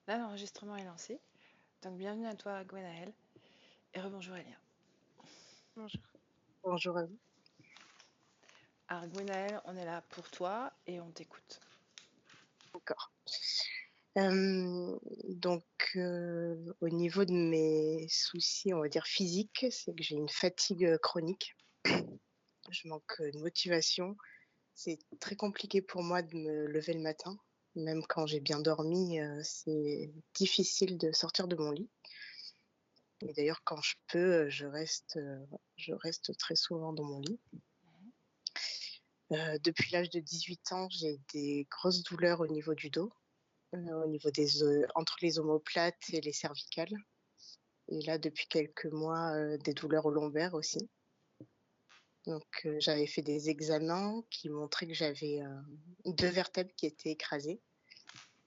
Là, l'enregistrement est lancé. Donc, bienvenue à toi, Gwenaël. Et rebonjour, Elia. Bonjour. Bonjour à vous. Alors, Gwenaël, on est là pour toi et on t'écoute. D'accord. Donc, au niveau de mes soucis, on va dire physiques, c'est que j'ai une fatigue chronique. Je manque de motivation. C'est très compliqué pour moi de me lever le matin. Même quand j'ai bien dormi, c'est difficile de sortir de mon lit. Et d'ailleurs, quand je peux, je reste très souvent dans mon lit. Depuis l'âge de 18 ans, j'ai des grosses douleurs au niveau du dos, au niveau entre les omoplates et les cervicales. Et là, depuis quelques mois, des douleurs au lombaire aussi. Donc, j'avais fait des examens qui montraient que j'avais 2 vertèbres qui étaient écrasées.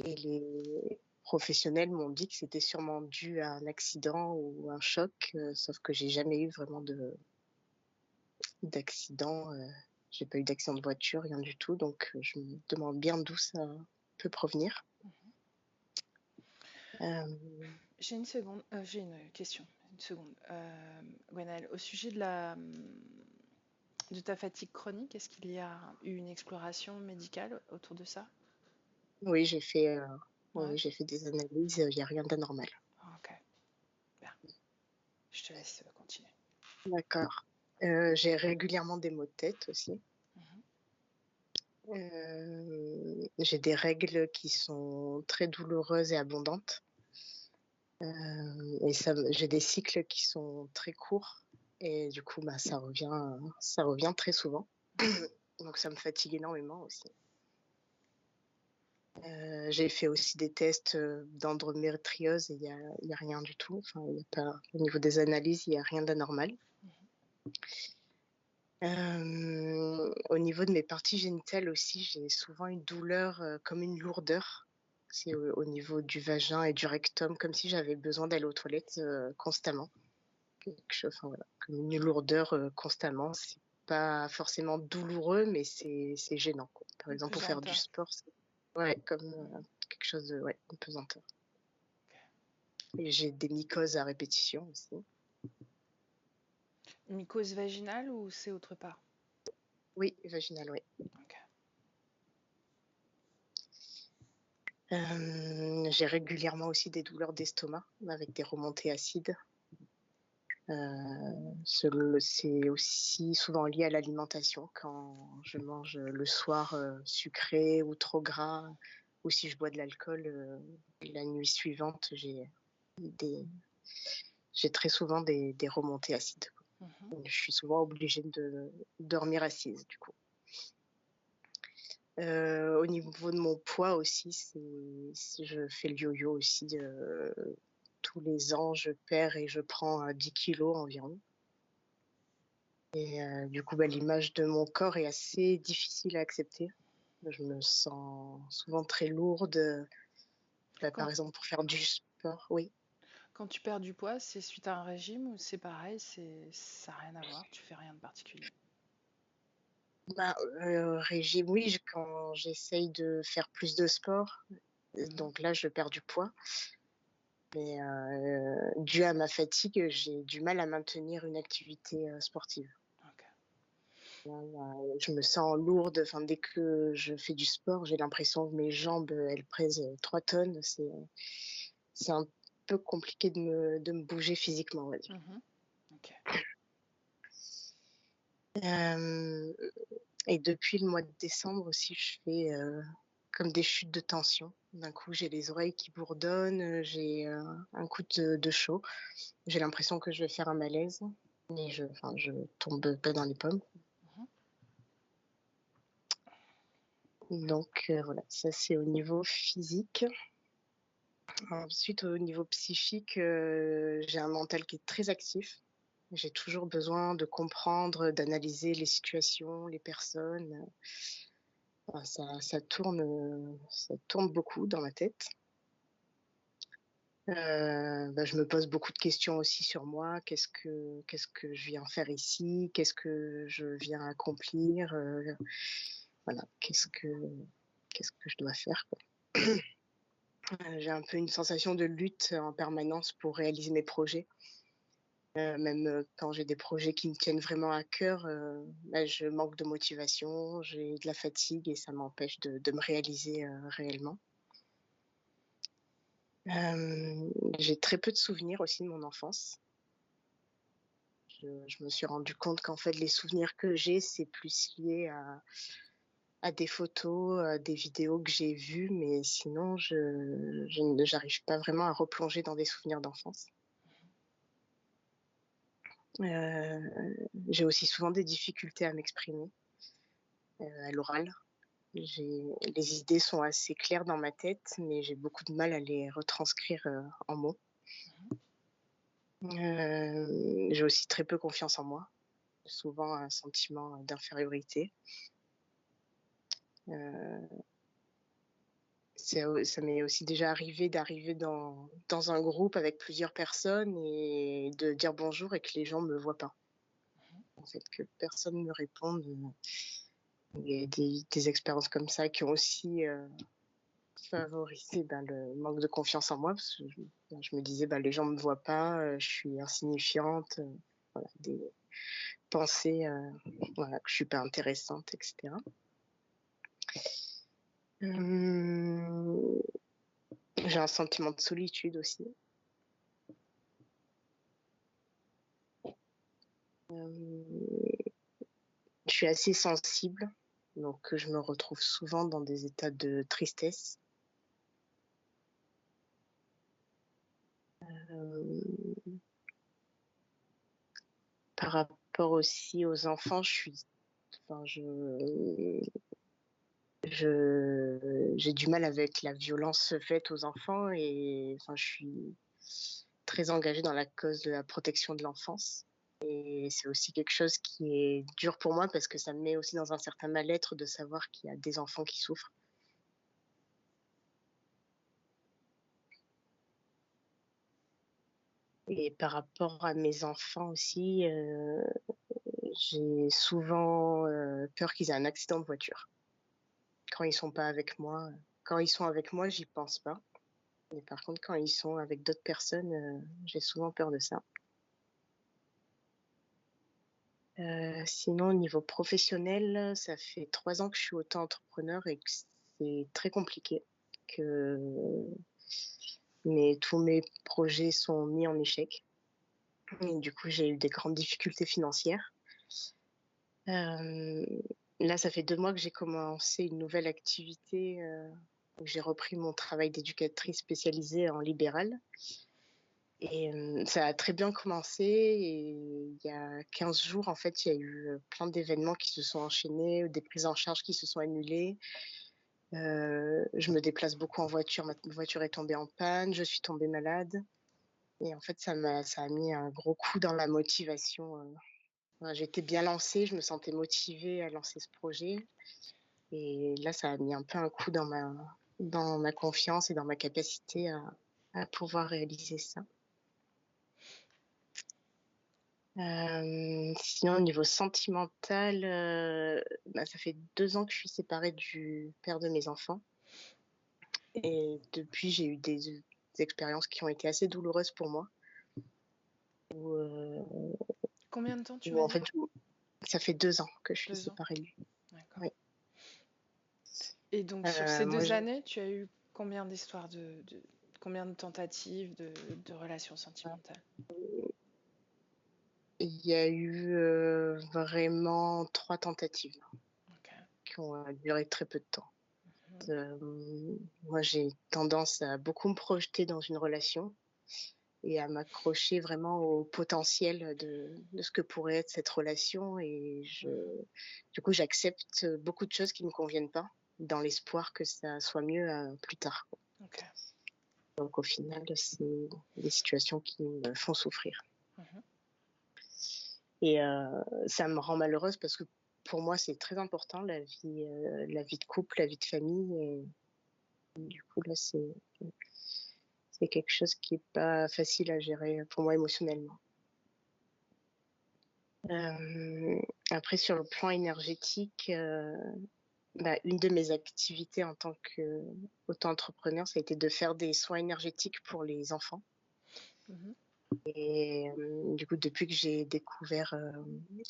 Et les professionnels m'ont dit que c'était sûrement dû à un accident ou un choc, sauf que j'ai jamais eu vraiment d'accident. J'ai pas eu d'accident de voiture, rien du tout. Donc, je me demande bien d'où ça peut provenir. J'ai une question. Une seconde. Gwenaël, au sujet de ta fatigue chronique, est-ce qu'il y a eu une exploration médicale autour de ça? Oui, j'ai fait, Ouais. oui, j'ai fait des analyses, il n'y a rien d'anormal. Ok, bien. Je te laisse continuer. D'accord. J'ai régulièrement des maux de tête aussi. J'ai des règles qui sont très douloureuses et abondantes. J'ai des cycles qui sont très courts. Et du coup, bah, ça revient très souvent. Donc, ça me fatigue énormément aussi. J'ai fait aussi des tests d'endométriose et il y a rien du tout. Enfin, il y a pas, au niveau des analyses, il n'y a rien d'anormal. Au niveau de mes parties génitales aussi, j'ai souvent une douleur comme une lourdeur. C'est au niveau du vagin et du rectum, comme si j'avais besoin d'aller aux toilettes constamment. Enfin, voilà, comme une lourdeur constamment. C'est pas forcément douloureux, mais c'est gênant, quoi. Par Une exemple, pour faire du pesanteur. sport, c'est comme quelque chose de une pesanteur. Et j'ai des mycoses à répétition aussi. Mycose vaginale ou c'est autre part? Oui, vaginale, oui. Ok. J'ai régulièrement aussi des douleurs d'estomac avec des remontées acides. C'est aussi souvent lié à l'alimentation quand je mange le soir sucré ou trop gras, ou si je bois de l'alcool la nuit suivante, j'ai très souvent des remontées acides. Je suis souvent obligée de dormir assise du coup. Au niveau de mon poids aussi, je fais le yo-yo aussi. Tous les ans, je perds et je prends 10 kilos environ. Et du coup, l'image de mon corps est assez difficile à accepter. Je me sens souvent très lourde. Par Quand, exemple, pour faire du sport, oui. quand tu perds du poids, c'est suite à un régime ou c'est pareil, ça n'a rien à voir, tu fais rien de particulier? Régime, oui, quand j'essaye de faire plus de sport, donc là, je perds du poids. Mais dû à ma fatigue, j'ai du mal à maintenir une activité sportive. Ok. Je me sens lourde. Enfin, dès que je fais du sport, j'ai l'impression que mes jambes, elles pèsent 3 tonnes. C'est un peu compliqué de me bouger physiquement, on va dire. Ok. Euh, et depuis le mois de décembre aussi, je fais comme des chutes de tension. D'un coup, j'ai les oreilles qui bourdonnent, j'ai un coup de chaud. J'ai l'impression que je vais faire un malaise, mais je tombe pas dans les pommes. Donc voilà, ça c'est au niveau physique. Ensuite, au niveau psychique, j'ai un mental qui est très actif. J'ai toujours besoin de comprendre, d'analyser les situations, les personnes. Enfin, ça tourne beaucoup dans ma tête. Je me pose beaucoup de questions aussi sur moi. Qu'est-ce que je viens faire ici? Qu'est-ce que je viens accomplir? Voilà, qu'est-ce que je dois faire, quoi. J'ai un peu une sensation de lutte en permanence pour réaliser mes projets. Même quand j'ai des projets qui me tiennent vraiment à cœur, bah, je manque de motivation, j'ai de la fatigue et ça m'empêche de me réaliser réellement. J'ai très peu de souvenirs aussi de mon enfance. Je me suis rendu compte qu'en fait, les souvenirs que j'ai, c'est plus lié à des photos, à des vidéos que j'ai vues, mais sinon, j'arrive pas vraiment à replonger dans des souvenirs d'enfance. J'ai aussi souvent des difficultés à m'exprimer à l'oral. Les idées sont assez claires dans ma tête, mais j'ai beaucoup de mal à les retranscrire en mots. J'ai aussi très peu confiance en moi, souvent un sentiment d'infériorité. Euh, ça m'est aussi déjà arrivé d'arriver dans un groupe avec plusieurs personnes et de dire bonjour et que les gens ne me voient pas. En fait, que personne ne me réponde. Il y a des expériences comme ça qui ont aussi favorisé le manque de confiance en moi parce que je me disais les gens ne me voient pas, je suis insignifiante, voilà, des pensées voilà, que je suis pas intéressante, etc. J'ai un sentiment de solitude aussi. Je suis assez sensible, donc je me retrouve souvent dans des états de tristesse. Par rapport aussi aux enfants, j'ai du mal avec la violence faite aux enfants et je suis très engagée dans la cause de la protection de l'enfance. Et c'est aussi quelque chose qui est dur pour moi parce que ça me met aussi dans un certain mal-être de savoir qu'il y a des enfants qui souffrent. Et par rapport à mes enfants aussi, j'ai souvent peur qu'ils aient un accident de voiture. Quand ils sont pas avec moi, quand ils sont avec moi, j'y pense pas. Mais par contre, quand ils sont avec d'autres personnes, j'ai souvent peur de ça. Sinon, au niveau professionnel, ça fait 3 ans que je suis auto-entrepreneur et que c'est très compliqué. Que tous mes projets sont mis en échec. Et du coup, j'ai eu des grandes difficultés financières. Là, ça fait 2 mois que j'ai commencé une nouvelle activité. J'ai repris mon travail d'éducatrice spécialisée en libéral. Et ça a très bien commencé. Et il y a 15 jours, en fait, il y a eu plein d'événements qui se sont enchaînés, des prises en charge qui se sont annulées. Je me déplace beaucoup en voiture. Ma voiture est tombée en panne. Je suis tombée malade. Et en fait, ça a mis un gros coup dans la motivation. J'étais bien lancée, je me sentais motivée à lancer ce projet. Et là, ça a mis un peu un coup dans ma confiance et dans ma capacité à pouvoir réaliser ça. Sinon, au niveau sentimental, ça fait 2 ans que je suis séparée du père de mes enfants. Et depuis, j'ai eu des expériences qui ont été assez douloureuses pour moi. Combien de temps tu Où m'as en dit? fait, ça fait 2 ans que je suis 2 ans. séparée de lui. D'accord. Oui. Et donc sur ces Moi, 2 années, tu as eu combien d'histoires combien de tentatives de relations sentimentales? il y a eu vraiment 3 tentatives Ok. qui ont duré très peu de temps. Moi, j'ai tendance à beaucoup me projeter dans une relation et à m'accrocher vraiment au potentiel de ce que pourrait être cette relation. Et du coup, j'accepte beaucoup de choses qui ne me conviennent pas dans l'espoir que ça soit mieux plus tard. Ok. Donc, au final, c'est des situations qui me font souffrir. Et ça me rend malheureuse parce que pour moi, c'est très important, la vie de couple, la vie de famille. Et du coup, là, c'est quelque chose qui n'est pas facile à gérer pour moi émotionnellement. Après, sur le plan énergétique, une de mes activités en tant qu'auto-entrepreneur, ça a été de faire des soins énergétiques pour les enfants. Mhm. Et du coup, depuis que j'ai découvert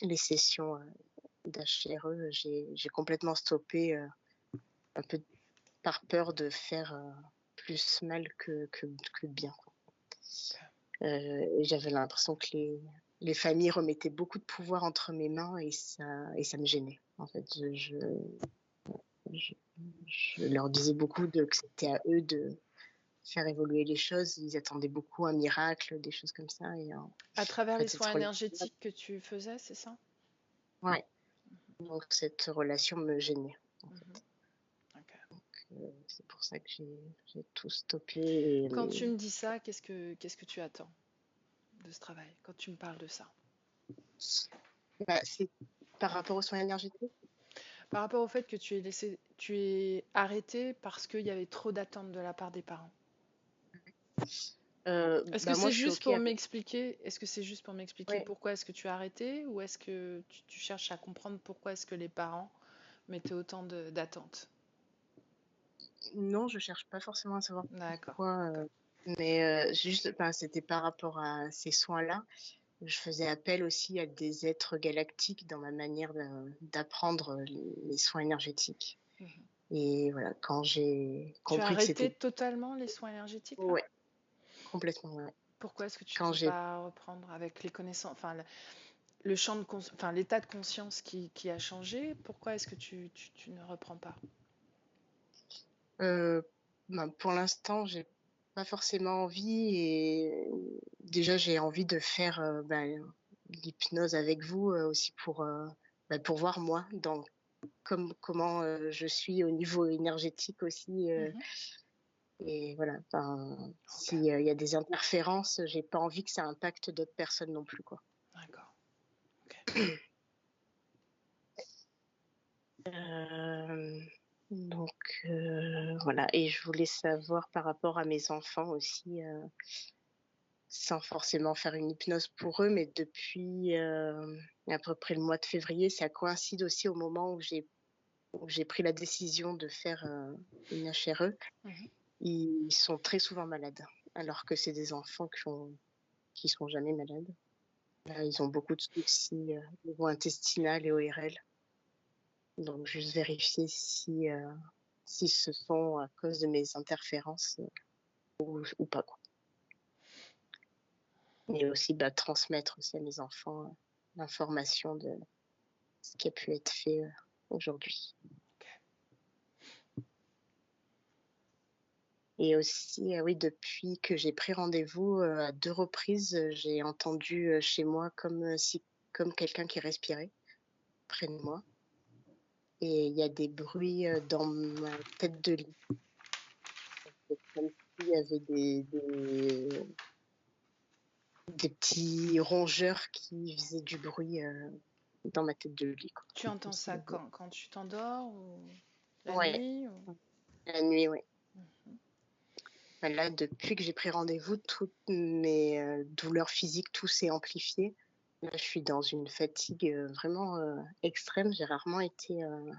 les sessions d'HRE, j'ai complètement stoppé, un peu par peur de faire plus mal que bien, quoi. Et j'avais l'impression que les familles remettaient beaucoup de pouvoir entre mes mains et ça me gênait. En fait, je, je leur disais beaucoup que c'était à eux de faire évoluer les choses. Ils attendaient beaucoup un miracle, des choses comme ça. Et en À travers les fait, cette soins relation, énergétiques que tu faisais, c'est ça? ouais, donc cette relation me gênait, en Mhm. fait. Ok. C'est pour ça que j'ai tout stoppé. Et, Quand tu me dis ça, qu'est-ce que tu attends de ce travail, quand tu me parles de ça? c'est par rapport aux soins énergétiques. Par rapport au fait que tu es arrêté parce qu'il y avait trop d'attentes de la part des parents. Est-ce que Moi, c'est je suis juste OK pour avec. m'expliquer, est-ce que c'est juste pour m'expliquer Ouais. pourquoi est-ce que tu as arrêté, ou est-ce que tu cherches à comprendre pourquoi est-ce que les parents mettaient autant d'attentes? Non, je cherche pas forcément à savoir D'accord. pourquoi, Ok. mais juste, c'était par rapport à ces soins-là. Je faisais appel aussi à des êtres galactiques dans ma manière d'apprendre les soins énergétiques. Mhm. Et voilà, quand j'ai Tu as compris que arrêté c'était. totalement les soins énergétiques là? Ouais, complètement, ouais. Pourquoi est-ce que tu Quand veux j'ai pas reprendre avec les connaissances, enfin le champ de enfin l'état de conscience qui a changé? Pourquoi est-ce que tu ne reprends pas? euh, pour l'instant, j'ai pas forcément envie et déjà j'ai envie de faire l'hypnose avec vous aussi pour voir moi comment je suis au niveau énergétique aussi. Mhm. Et voilà, Ok, s'il y a des interférences, j'ai pas envie que ça impacte d'autres personnes non plus, quoi. d'accord. Ok. Euh, donc voilà, et je voulais savoir par rapport à mes enfants aussi, sans forcément faire une hypnose pour eux, mais depuis à peu près le mois de février, ça coïncide aussi au moment où j'ai pris la décision de faire une HRE. Mhm. Ils sont très souvent malades, alors que c'est des enfants qui sont jamais malades. Ils ont beaucoup de soucis au niveau intestinal et ORL. Donc, juste vérifier si ce sont à cause de mes interférences ou pas, quoi. Et aussi transmettre aussi à mes enfants l'information de ce qui a pu être fait aujourd'hui. Ok. Et aussi, oui, depuis que j'ai pris rendez-vous à 2 reprises, j'ai entendu chez moi comme quelqu'un qui respirait près de moi. Et il y a des bruits dans ma tête de lit. C'est comme s'il y avait des petits rongeurs qui faisaient du bruit dans ma tête de lit, quoi. Tu entends ça quand tu t'endors, ou la Ouais, nuit, ou... la nuit, ouais. Là, depuis que j'ai pris rendez-vous, toutes mes douleurs physiques, tout s'est amplifié. Là, je suis dans une fatigue vraiment extrême. J'ai rarement Mhm.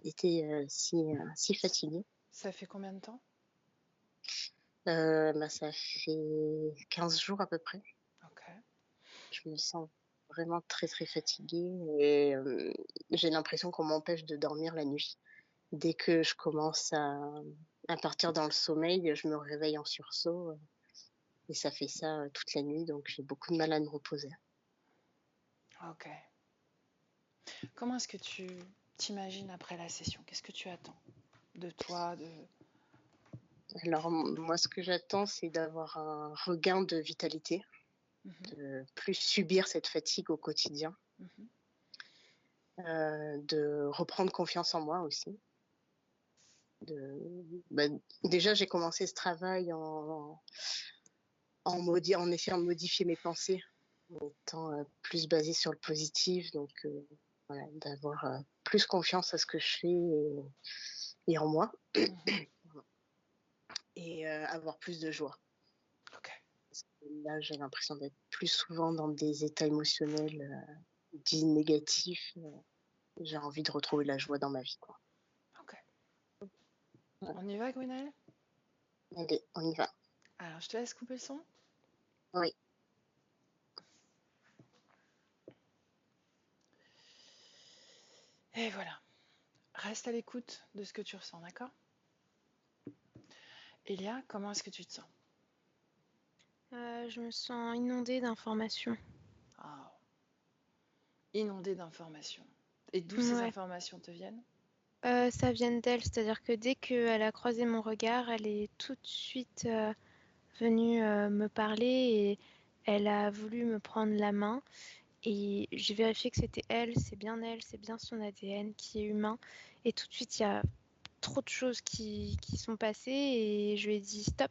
été si fatiguée. Ça fait combien de temps? Ça fait 15 jours à peu près. Ok. Je me sens vraiment très, très fatiguée et j'ai l'impression qu'on m'empêche de dormir la nuit. Dès que je commence à partir dans le sommeil, je me réveille en sursaut et ça fait ça toute la nuit, donc j'ai beaucoup de mal à me reposer. Ok. Comment est-ce que tu t'imagines après la session? Qu'est-ce que tu attends de toi, de... Alors moi, ce que j'attends, c'est d'avoir un regain de vitalité, Mhm. de plus subir cette fatigue au quotidien, Mhm. de reprendre confiance en moi aussi. De, bah, Déjà, j'ai commencé ce travail en essayant de modifier mes pensées, en étant plus basée sur le positif, donc voilà, d'avoir plus confiance à ce que je fais et en moi, Mhm. et avoir plus de joie. Ok. Parce que là, j'ai l'impression d'être plus souvent dans des états émotionnels dits négatifs. J'ai envie de retrouver la joie dans ma vie, quoi. Ouais. On y va, Gwenaël? Allez, on y va. Alors, je te laisse couper le son. Oui. Et voilà. Reste à l'écoute de ce que tu ressens, d'accord? Elia, comment est-ce que tu te sens? Je me sens inondée d'informations. Ah, inondée d'informations. Et d'où ces Ouais. informations te viennent? Ça vient d'elle, c'est-à-dire que dès qu'elle a croisé mon regard, elle est tout de suite venue me parler et elle a voulu me prendre la main. Et j'ai vérifié que c'était elle, c'est bien son ADN qui est humain. Et tout de suite, il y a trop de choses qui sont passées et je lui ai dit stop.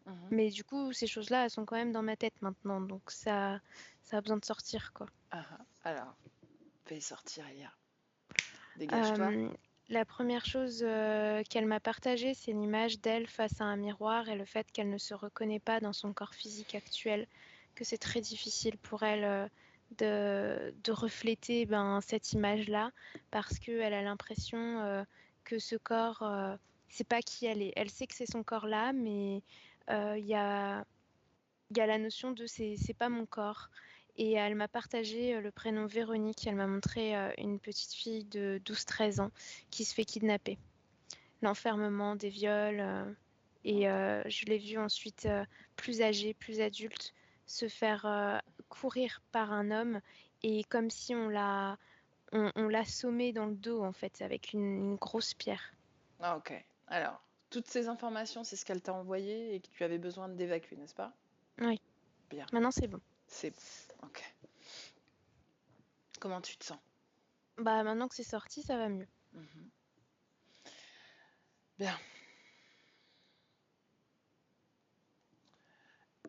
Mhm. Mais du coup, ces choses-là, elles sont quand même dans ma tête maintenant, donc ça a besoin de sortir, quoi. Ah, ah. Alors, fais sortir, Elia. Dégage-toi. Euh, la première chose qu'elle m'a partagée, c'est l'image d'elle face à un miroir et le fait qu'elle ne se reconnaît pas dans son corps physique actuel, que c'est très difficile pour elle de refléter cette image-là parce qu'elle a l'impression que ce corps, c'est pas qui elle est. Elle sait que c'est son corps-là, mais il y a la notion de c'est pas mon corps. Et elle m'a partagé le prénom Véronique. Elle m'a montré une petite fille de 12-13 ans qui se fait kidnapper. L'enfermement, des viols. Je l'ai vue ensuite plus âgée, plus adulte, se faire courir par un homme et comme si on l'a sommée dans le dos en fait avec une grosse pierre. Ah, ok. Alors, toutes ces informations, c'est ce qu'elle t'a envoyé et que tu avais besoin d'évacuer, n'est-ce pas? Oui, Bien, maintenant c'est bon. c'est bon. Ok. Comment tu te sens? Bah maintenant que c'est sorti, ça va mieux. Mhm. Bien.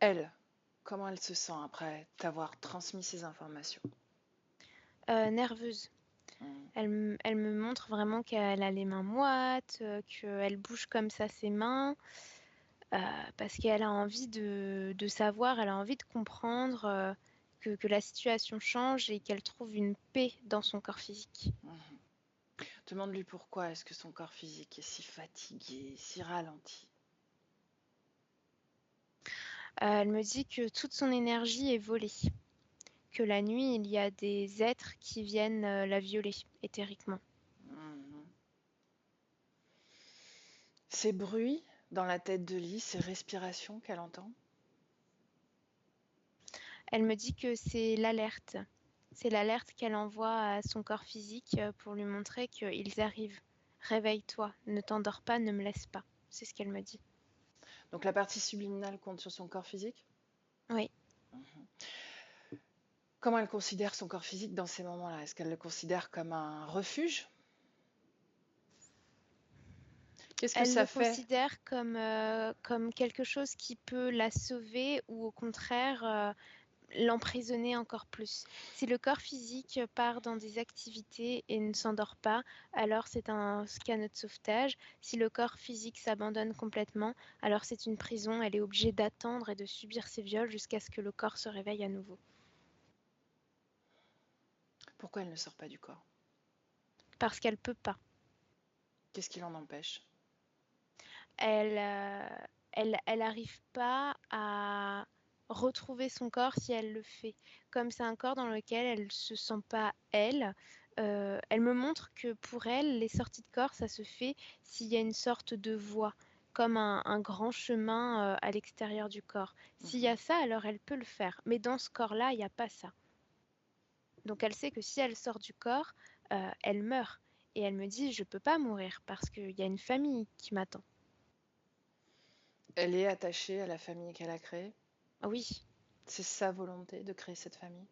Elle, comment elle se sent après t'avoir transmis ces informations? Nerveuse. Mhm. Elle me montre vraiment qu'elle a les mains moites, qu'elle bouge comme ça ses mains, parce qu'elle a envie de savoir, elle a envie de comprendre que la situation change et qu'elle trouve une paix dans son corps physique. Mhm. Demande-lui pourquoi est-ce que son corps physique est si fatigué, si ralenti. Elle me dit que toute son énergie est volée, que la nuit, il y a des êtres qui viennent la violer éthériquement. Mhm. Ces bruits dans la tête de Lee, ces respirations qu'elle entend? Elle me dit que c'est l'alerte. C'est l'alerte qu'elle envoie à son corps physique pour lui montrer qu'ils arrivent. Réveille-toi, ne t'endors pas, ne me laisse pas. C'est ce qu'elle me dit. Donc la partie subliminale compte sur son corps physique? Oui. Mhm. Comment elle considère son corps physique dans ces moments-là? Est-ce qu'elle le considère comme un refuge? Qu'est-ce que Elle ça le fait? considère comme quelque chose qui peut la sauver ou au contraire l'emprisonner encore plus. Si le corps physique part dans des activités et ne s'endort pas, alors c'est un canot de sauvetage. Si le corps physique s'abandonne complètement, alors c'est une prison. Elle est obligée d'attendre et de subir ces viols jusqu'à ce que le corps se réveille à nouveau. Pourquoi elle ne sort pas du corps? Parce qu'elle peut pas. Qu'est-ce qui l'en empêche? Elle, euh, elle arrive pas à retrouver son corps si elle le fait. Comme c'est un corps dans lequel elle se sent pas elle, elle me montre que pour elle, les sorties de corps, ça se fait s'il y a une sorte de voie, comme un grand chemin à l'extérieur du corps. S'il y Mhm. a ça, alors elle peut le faire. Mais dans ce corps-là, il n'y a pas ça. Donc elle sait que si elle sort du corps, elle meurt. Et elle me dit, je peux pas mourir parce qu'il y a une famille qui m'attend. Elle est attachée à la famille qu'elle a créée. Oui, C'est sa volonté de créer cette famille.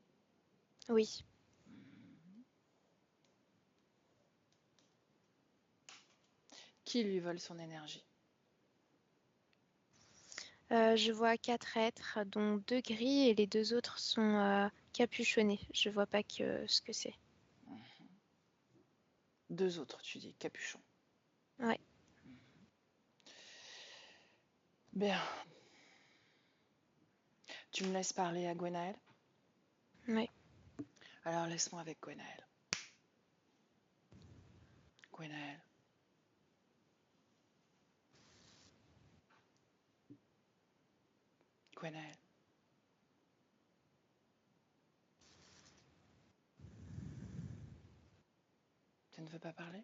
oui. Qui lui vole son énergie? Je vois 4 êtres, dont 2 gris et les 2 autres sont capuchonnés. Je vois pas ce que c'est. Deux autres, tu dis, capuchon. Ouais. Bien. Tu me laisses parler à Gwenaël? Ouais. Alors laisse-moi avec Gwenaël. Gwenaël. Gwenaël, tu ne veux pas parler?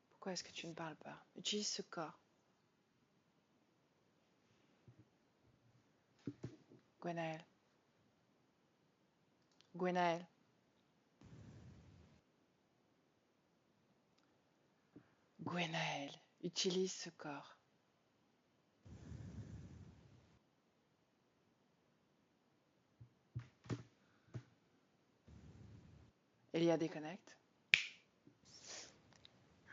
Pourquoi est-ce que tu ne parles pas? Utilise ce corps. Gwenaël, Gwenaël, Gwenaël, utilise ce corps. Elia, déconnecte.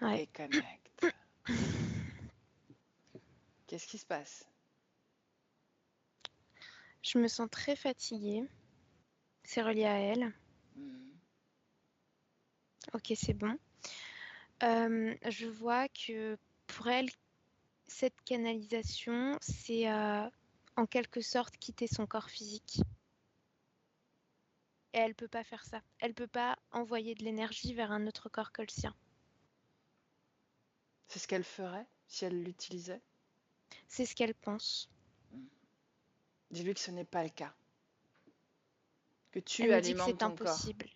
Ouais. Déconnecte. Qu'est-ce qui se passe? Je me sens très fatiguée. C'est relié à elle. Ok, c'est bon. Je vois que pour elle, cette canalisation, c'est en quelque sorte quitter son corps physique. Et elle peut pas faire ça. Elle peut pas envoyer de l'énergie vers un autre corps que le sien. C'est ce qu'elle ferait si elle l'utilisait? C'est ce qu'elle pense. Dis-lui que ce n'est pas le cas. Que tu Elle me dit que alimentes c'est ton corps. impossible.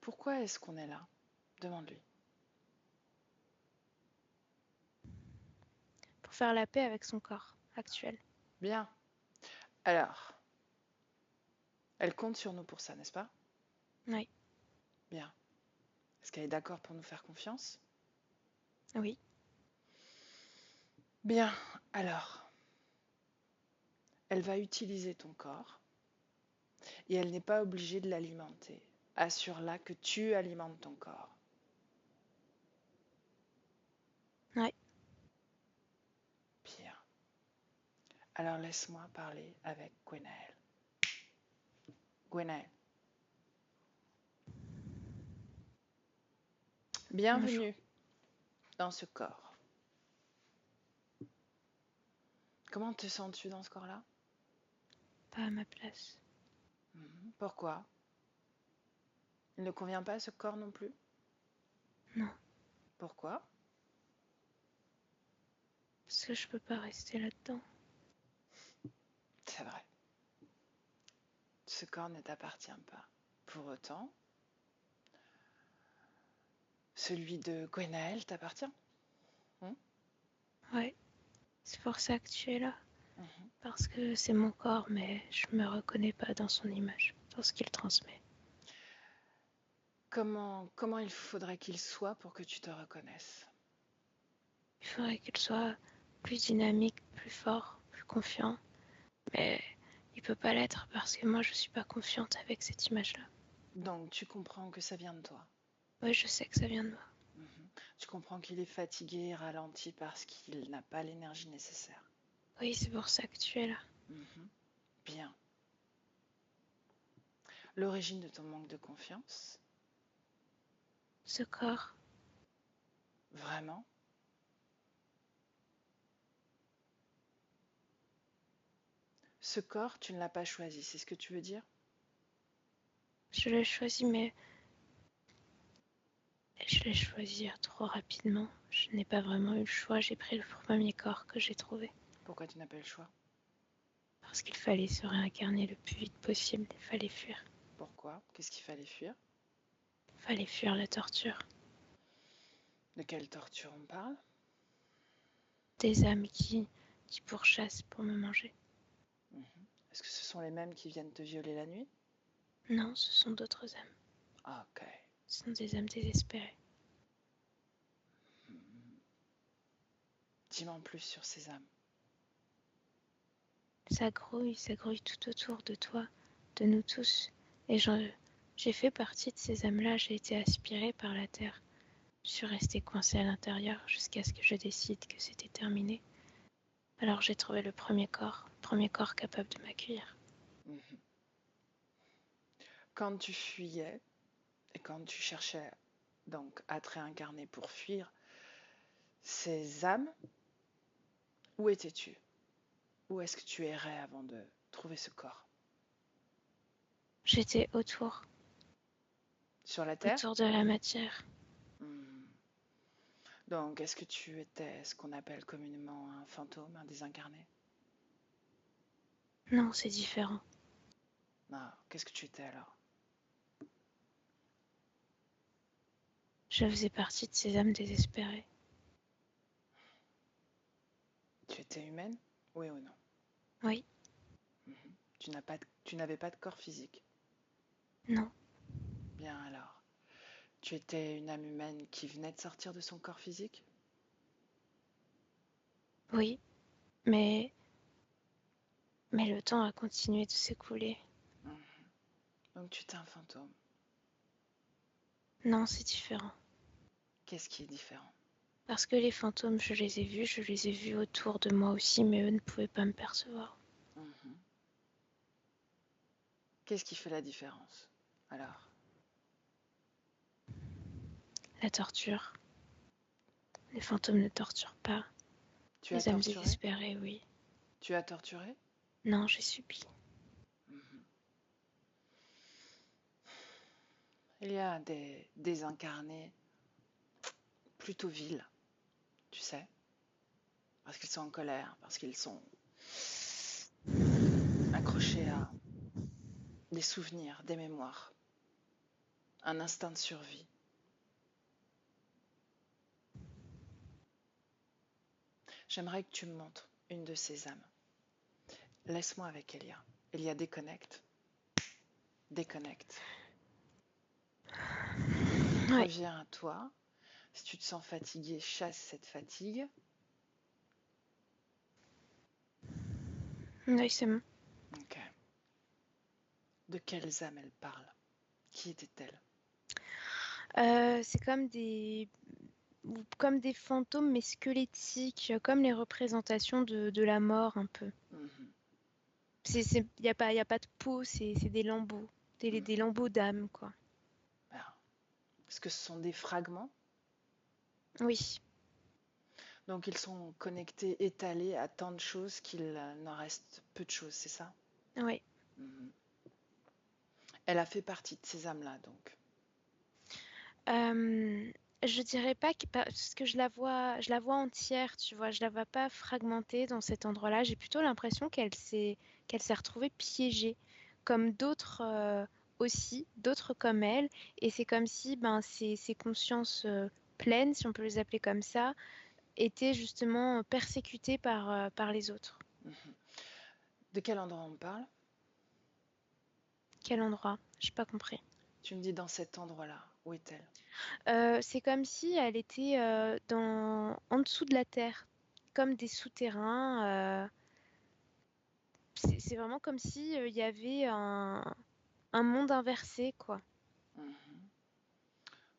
Pourquoi est-ce qu'on est là? Demande-lui. Pour faire la paix avec son corps actuel. Bien. Alors, elle compte sur nous pour ça, n'est-ce pas? Oui. Bien. Est-ce qu'elle est d'accord pour nous faire confiance? Oui. Bien. Alors, elle va utiliser ton corps et elle n'est pas obligée de l'alimenter. Assure-la que tu alimentes ton corps. Ouais. Bien. Alors laisse-moi parler avec Gwenaël. Gwenaël. Bienvenue dans ce corps. Comment te sens-tu dans ce corps-là? Pas à ma place. Pourquoi? Il ne convient pas à ce corps non plus? Non. Pourquoi? Parce que je peux pas rester là-dedans. C'est vrai. Ce corps ne t'appartient pas. Pour autant, celui de Gwenaël t'appartient. Ouais. C'est pour ça que tu es là. Mhm. Parce que c'est mon corps, mais je me reconnais pas dans son image, dans ce qu'il transmet. Comment il faudrait qu'il soit pour que tu te reconnaisses? Il faudrait qu'il soit plus dynamique, plus fort, plus confiant. Mais il peut pas l'être parce que moi je suis pas confiante avec cette image-là. Donc tu comprends que ça vient de toi. Oui, je sais que ça vient de moi. Tu comprends qu'il est fatigué et ralenti parce qu'il n'a pas l'énergie nécessaire. Oui, c'est pour ça que tu es là. Bien. L'origine de ton manque de confiance? Ce corps, Vraiment? Ce corps, tu ne l'as pas choisi, c'est ce que tu veux dire? je l'ai choisi, mais je l'ai choisi trop rapidement. Je n'ai pas vraiment eu le choix. J'ai pris le premier corps que j'ai trouvé. Pourquoi tu n'as pas eu le choix? Parce qu'il fallait se réincarner le plus vite possible. Il fallait fuir. Pourquoi? Qu'est-ce qu'il fallait fuir? Il fallait fuir la torture. De quelle torture on parle? Des âmes qui pourchassent pour me manger. Est-ce que ce sont les mêmes qui viennent te violer la nuit? Non, ce sont d'autres âmes. Ok. Ce sont des âmes désespérées. Dis-moi en plus sur ces âmes. Ça grouille tout autour de toi, de nous tous. Et j'ai fait partie de ces âmes-là, j'ai été aspirée par la terre. Je suis restée coincée à l'intérieur jusqu'à ce que je décide que c'était terminé. Alors j'ai trouvé le premier corps capable de m'accueillir. Quand tu fuyais et quand tu cherchais donc à te réincarner pour fuir ces âmes, où étais-tu? Où est-ce que tu errais avant de trouver ce corps? J'étais autour. Sur la Terre? autour de la matière. Hmm. Donc, est-ce que tu étais ce qu'on appelle communément un fantôme, un désincarné? Non, c'est différent. Non, qu'est-ce que tu étais alors? Je faisais partie de ces âmes désespérées. Tu étais humaine? Oui ou non? Oui, Mhm. Tu n'avais pas de corps physique. non, Bien alors. Tu étais une âme humaine qui venait de sortir de son corps physique? oui, mais, mais le temps a continué de s'écouler. Mhm. Donc tu étais un fantôme. Non, c'est différent. Qu'est-ce qui est différent? Parce que les fantômes, je les ai vus autour de moi aussi, mais eux ne pouvaient pas me percevoir. Mhm. Qu'est-ce qui fait la différence alors? La torture. Les fantômes ne torturent pas. Tu as Les âmes torturé? désespérées, oui. Tu as torturé? Non, j'ai subi. Mhm. Il y a des désincarnés plutôt vils, tu sais, parce qu'ils sont en colère, parce qu'ils sont accrochés à des souvenirs, des mémoires, un instinct de survie. J'aimerais que tu me montres une de ces âmes. Laisse-moi avec Elia. Elia, déconnecte. Déconnecte. Oui, Reviens à toi. Si tu te sens fatigué, chasse cette fatigue. oui, c'est bon. Ok. De quelles âmes elle parle? Qui était-elle? C'est comme des fantômes, mais squelettiques, comme les représentations de la mort un peu. Mhm. Y a pas de peau, c'est des lambeaux, Mhm. des lambeaux d'âme, quoi. Alors, est-ce que ce sont des fragments? Oui, Donc ils sont connectés, étalés à tant de choses qu'il n'en reste peu de choses, c'est ça? oui. Mhm. Elle a fait partie de ces âmes-là, donc. Je dirais pas parce que je la vois entière, tu vois, je la vois pas fragmentée dans cet endroit-là. J'ai plutôt l'impression qu'elle s'est retrouvée piégée, comme d'autres aussi, d'autres comme elle. Et c'est comme si ben, ces consciences pleines, si on peut les appeler comme ça, étaient justement persécutées par les autres. Mhm. De quel endroit on parle? Quel endroit? J'ai pas compris. Tu me dis dans cet endroit-là. Où est-elle? C'est comme si elle était en dessous de la terre, comme des souterrains. C'est vraiment comme si il y avait un monde inversé, quoi. Mhm.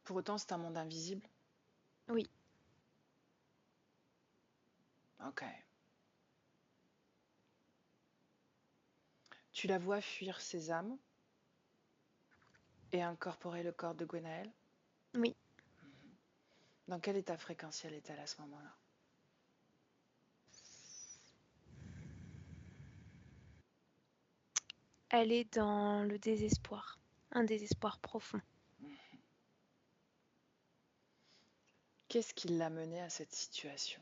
Pour autant, c'est un monde invisible? Oui, Ok. Tu la vois fuir ses âmes et incorporer le corps de Gwenaël? oui. Mhm. Dans quel état fréquentiel est-elle à ce moment-là? Elle est dans le désespoir, un désespoir profond. Mhm. Qu'est-ce qui l'a menée à cette situation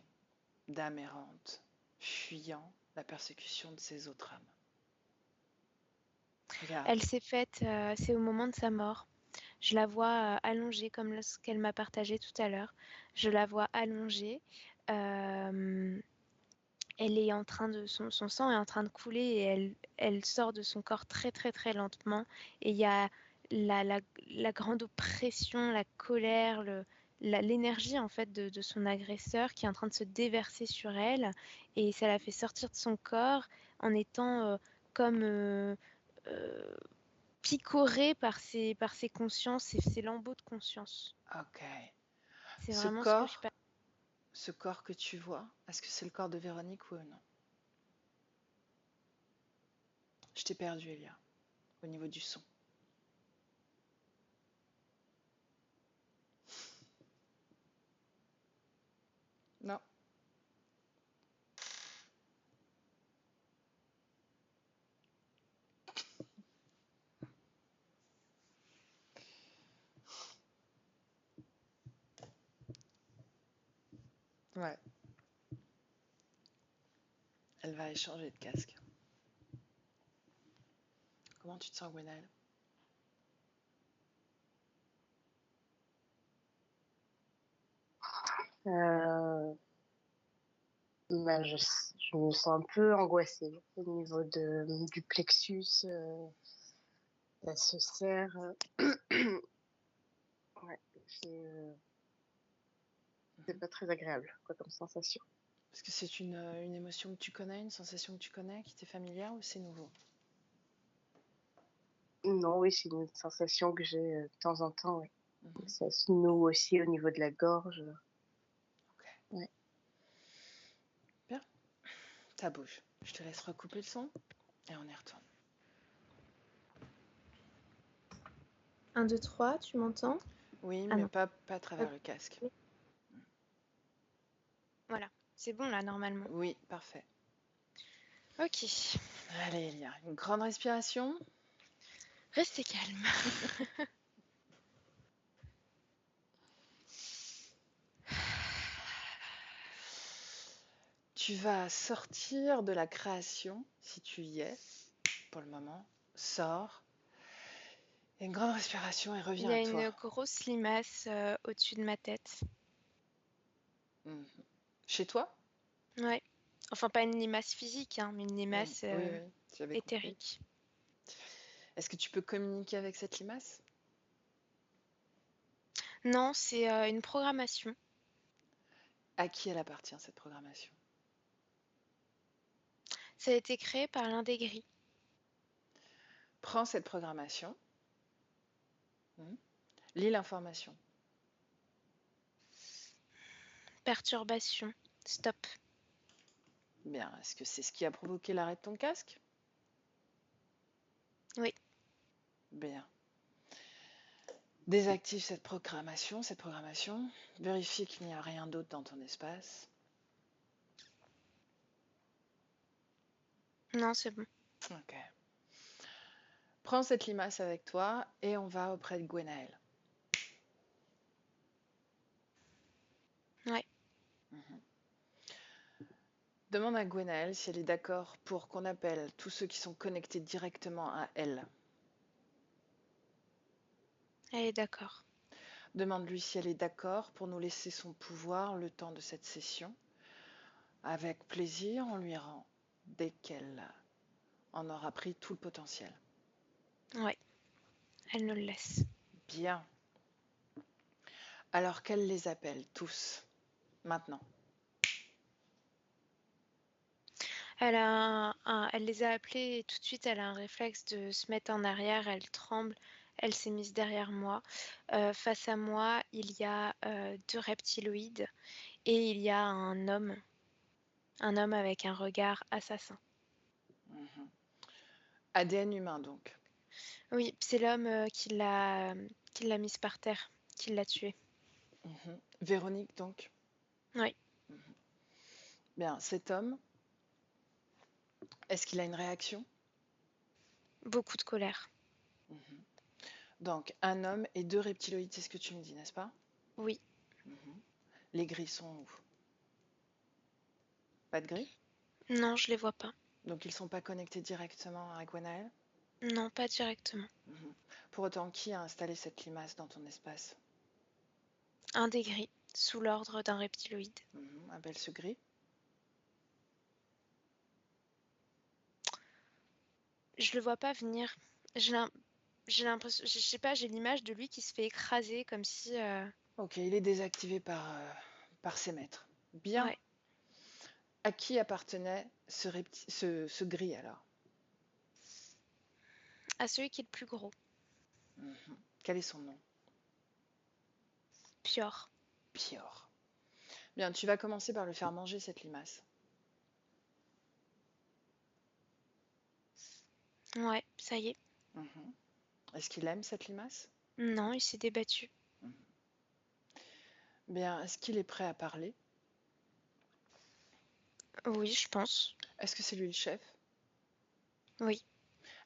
d'âme errante, fuyant la persécution de ses autres âmes? Regarde. Elle s'est faite, c'est au moment de sa mort. Je la vois allongée, comme ce qu'elle m'a partagé tout à l'heure. Je la vois allongée. euh, Elle est en train son sang est en train de couler et elle sort de son corps très très très lentement. Et il y a la grande oppression, la colère, l'énergie en fait de son agresseur qui est en train de se déverser sur elle. Et ça la fait sortir de son corps en étant comme euh, picorée par ses consciences et ses lambeaux de conscience. Ok. C'est Ce vraiment ce que je corps, ce corps que tu vois, est-ce que c'est le corps de Véronique ou non? Je t'ai perdu, Elia, au niveau du son. Non. Ouais, elle va échanger de casque. Comment tu te sens, Gwenaël? Euh, bah, je me sens un peu angoissée au niveau du plexus. Ça se serre. Ouais, c'est pas très agréable quoi, comme sensation. Est-ce que c'est une émotion que tu connais, une sensation que tu connais, qui t'est familière ou c'est nouveau? Non, oui, c'est une sensation que j'ai de temps en temps. Ouais. Mhm. Ça se noue aussi au niveau de la gorge. Ok, Ouais. bien. Ça bouge. Je te laisse recouper le son et on y retourne. 1, 2, 3, tu m'entends? Oui, Ah mais non. pas à travers le casque. Voilà, c'est bon là normalement. Oui, parfait. Ok, Allez, Elia, une grande respiration. restez calme. Tu vas sortir de la création, si tu y es, pour le moment. Sors. Une grande respiration et Il reviens y à a toi. une grosse limace au-dessus de ma tête. Mhm. Chez toi? Ouais. Enfin, pas une limace physique, hein, mais une limace Oui, oui, j'avais compris. éthérique. Est-ce que tu peux communiquer avec cette limace? Non, c'est une programmation. À qui elle appartient, cette programmation? Ça a été créé par l'un des gris. Prends cette programmation, lis l'information. Perturbation. Stop. Bien, est-ce que c'est ce qui a provoqué l'arrêt de ton casque? Oui. Bien. Désactive cette programmation. Vérifie qu'il n'y a rien d'autre dans ton espace. Non, c'est bon. Ok. Prends cette limace avec toi et on va auprès de Gwenaël. Ouais. Demande à Gwenaël si elle est d'accord pour qu'on appelle tous ceux qui sont connectés directement à elle. Elle est d'accord. Demande-lui si elle est d'accord pour nous laisser son pouvoir le temps de cette session. Avec plaisir, on lui rend dès qu'elle en aura pris tout le potentiel. Ouais. Elle nous le laisse. Bien. Alors qu'elle les appelle tous, maintenant. Elle les a appelés et tout de suite, elle a un réflexe de se mettre en arrière. Elle tremble. Elle s'est mise derrière moi. Face à moi, il y a 2 reptiloïdes et il y a un homme avec un regard assassin. ADN humain, donc. Oui, c'est l'homme qui l'a mise par terre, qui l'a tuée. Véronique, donc. Oui, Bien, cet homme, est-ce qu'il a une réaction? beaucoup de colère. Donc, un homme et 2 reptiloïdes, c'est ce que tu me dis, n'est-ce pas? Oui, Les gris sont où? Pas de gris? non, je les vois pas. Donc, ils ne sont pas connectés directement à Gwenaël? Non, pas directement. Pour autant, qui a installé cette limace dans ton espace? Un des gris, sous l'ordre d'un reptiloïde. Appelle ce gris. Je le vois pas venir. J'ai l'impression, je sais pas, j'ai l'image de lui qui se fait écraser comme si. Ok, il est désactivé par ses maîtres. Bien. Ouais, À qui appartenait ce gris alors? à celui qui est le plus gros, Quel est son nom? Pior. Pior. Bien, tu vas commencer par le faire manger cette limace. Ouais, ça y est. Est-ce qu'il aime cette limace? Non, il s'est débattu. Bien, est-ce qu'il est prêt à parler? Oui, je pense. Est-ce que c'est lui le chef? Oui,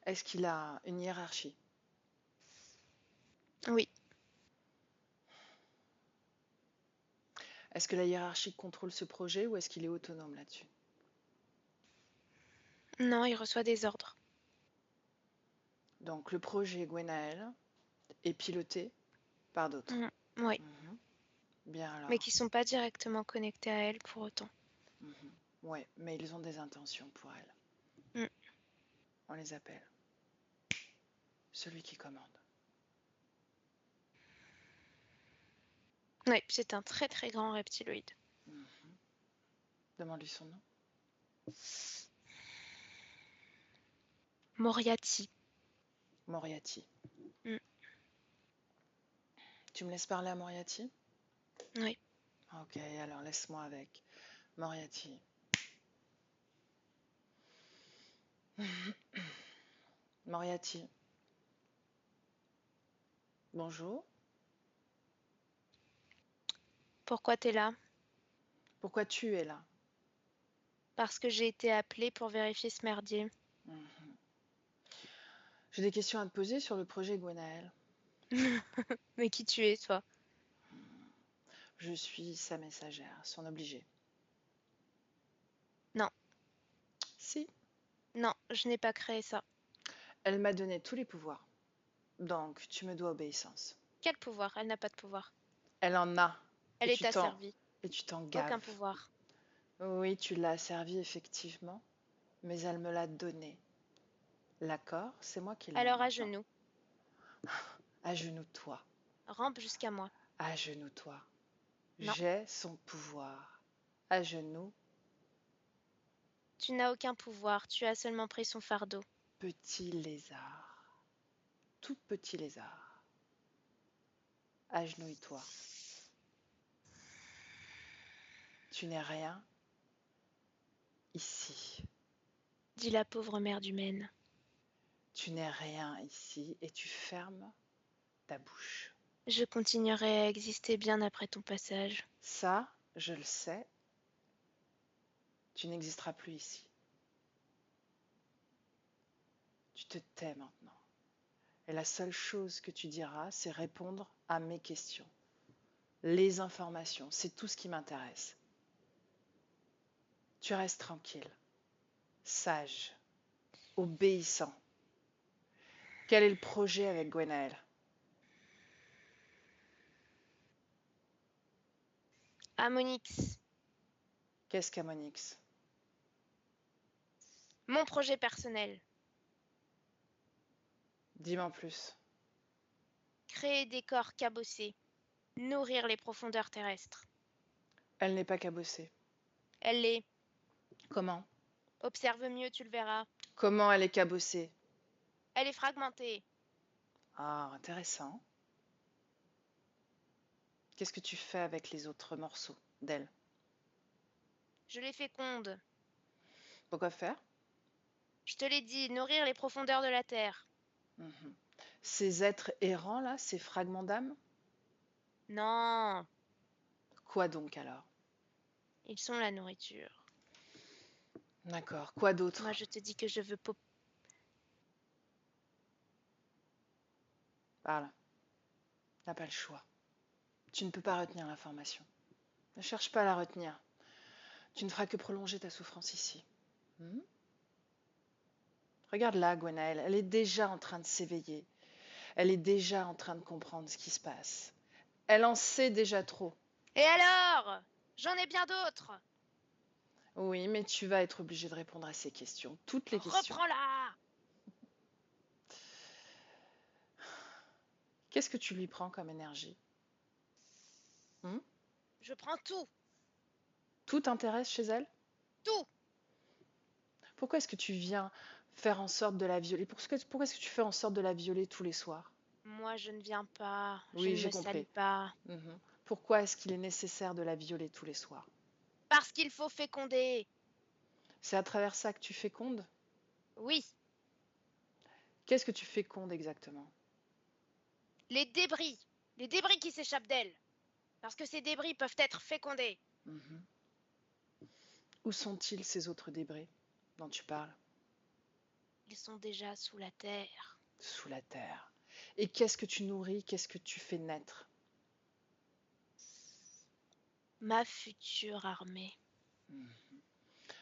Est-ce qu'il a une hiérarchie? oui, Est-ce que la hiérarchie contrôle ce projet ou est-ce qu'il est autonome là-dessus? Non, il reçoit des ordres. Donc le projet Gwenaël est piloté par d'autres. Oui, Mhm. Bien mais alors. qui sont pas directement connectés à elle pour autant. Mhm. Ouais, mais ils ont des intentions pour elle. Mm. On les appelle celui qui commande. Oui, c'est un très très grand reptiloïde. Mhm. Demande-lui son nom. Moriarty. Moriarty. Mm. Tu me laisses parler à Moriarty? Oui. Ok, alors laisse-moi avec Moriarty. Moriarty. Bonjour. Pourquoi t'es là? Pourquoi tu es là? Parce que j'ai été appelée pour vérifier ce merdier. Mhm. J'ai des questions à te poser sur le projet Gwenaël. Mais qui tu es, toi? Je suis sa messagère, son obligée. Non, Si, non, je n'ai pas créé ça. elle m'a donné tous les pouvoirs. Donc, tu me dois obéissance. Quel pouvoir? Elle n'a pas de pouvoir. Elle en a. Elle est asservie. Et tu t'en Aucun gaves. pouvoir. Oui, tu l'as servi effectivement, mais elle me l'a donné. L'accord, c'est moi qui l'ai Alors à maintenant. genoux. Agenouille-toi. Rampe jusqu'à moi. Agenouille-toi. Non, J'ai son pouvoir. À genoux, tu n'as aucun pouvoir. Tu as seulement pris son fardeau. petit lézard. Tout petit lézard. Agenouille-toi. Tu n'es rien ici. Dit la pauvre mère du Maine. Tu n'es rien ici et tu fermes ta bouche. Je continuerai à exister bien après ton passage. Ça, je le sais, tu n'existeras plus ici. Tu te tais maintenant. Et la seule chose que tu diras, c'est répondre à mes questions. Les informations, c'est tout ce qui m'intéresse. Tu restes tranquille, sage, obéissant. Quel est le projet avec Gwenaël? Ammonix, Qu'est-ce qu'Amonix? mon projet personnel. Dis-moi en plus. Créer des corps cabossés. Nourrir les profondeurs terrestres. Elle n'est pas cabossée. Elle l'est. Comment? Observe mieux, tu le verras. Comment elle est cabossée? Elle est fragmentée. Ah, intéressant. Qu'est-ce que tu fais avec les autres morceaux d'elle? Je les féconde. Pourquoi faire? Je te l'ai dit, nourrir les profondeurs de la terre. Mhm. Ces êtres errants là, ces fragments d'âme? Non, Quoi donc alors? ils sont la nourriture. D'accord. Quoi d'autre? Moi, je te dis que je veux Parle. T'as pas le choix. Tu ne peux pas retenir l'information. Ne cherche pas à la retenir. Tu ne feras que prolonger ta souffrance ici. Hmm. Regarde-la, Gwenaël. Elle est déjà en train de s'éveiller. Elle est déjà en train de comprendre ce qui se passe. Elle en sait déjà trop. Et alors? J'en ai bien d'autres. Oui, mais tu vas être obligé de répondre à ces questions. Toutes les questions. Reprends-la. Qu'est-ce que tu lui prends comme énergie? Hmm. Je prends tout, Tout t'intéresse chez elle? tout. Pourquoi est-ce que tu viens faire en sorte de la violer? Pourquoi est-ce que tu fais en sorte de la violer tous les soirs? Moi, je ne viens pas. Je Oui, ne j'ai me salis compris. pas. Mhm. Pourquoi est-ce qu'il est nécessaire de la violer tous les soirs? Parce qu'il faut féconder. C'est à travers ça que tu fécondes? Oui, Qu'est-ce que tu fécondes exactement? les débris. Les débris qui s'échappent d'elle. Parce que ces débris peuvent être fécondés. Mhm. Où sont-ils ces autres débris dont tu parles? Ils sont déjà sous la terre. Sous la terre. Et qu'est-ce que tu nourris? Qu'est-ce que tu fais naître? Ma future armée.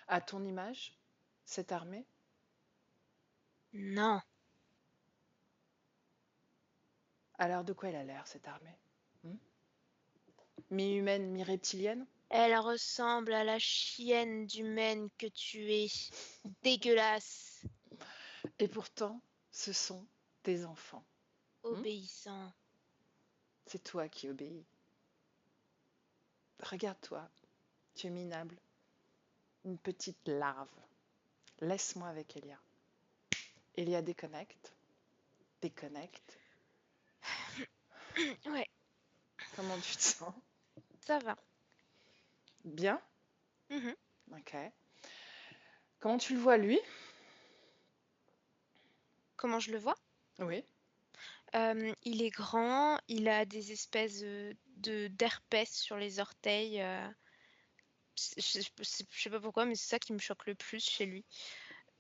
À ton image, cette armée? Non. Alors de quoi elle a l'air, cette armée? Mi-humaine, mi-reptilienne? Elle ressemble à la chienne d'humaine que tu es. Dégueulasse. Et pourtant, ce sont tes enfants. Obéissant. C'est toi qui obéis. Regarde-toi, tu es minable. Une petite larve. Laisse-moi avec Elia. Elia déconnecte. Déconnecte. Ouais, Comment tu te sens? ça va. Bien? Mhm. Ok. Comment tu le vois, lui? Comment je le vois? Oui. Il est grand, il a des espèces d'herpès sur les orteils. Je sais pas pourquoi, mais c'est ça qui me choque le plus chez lui.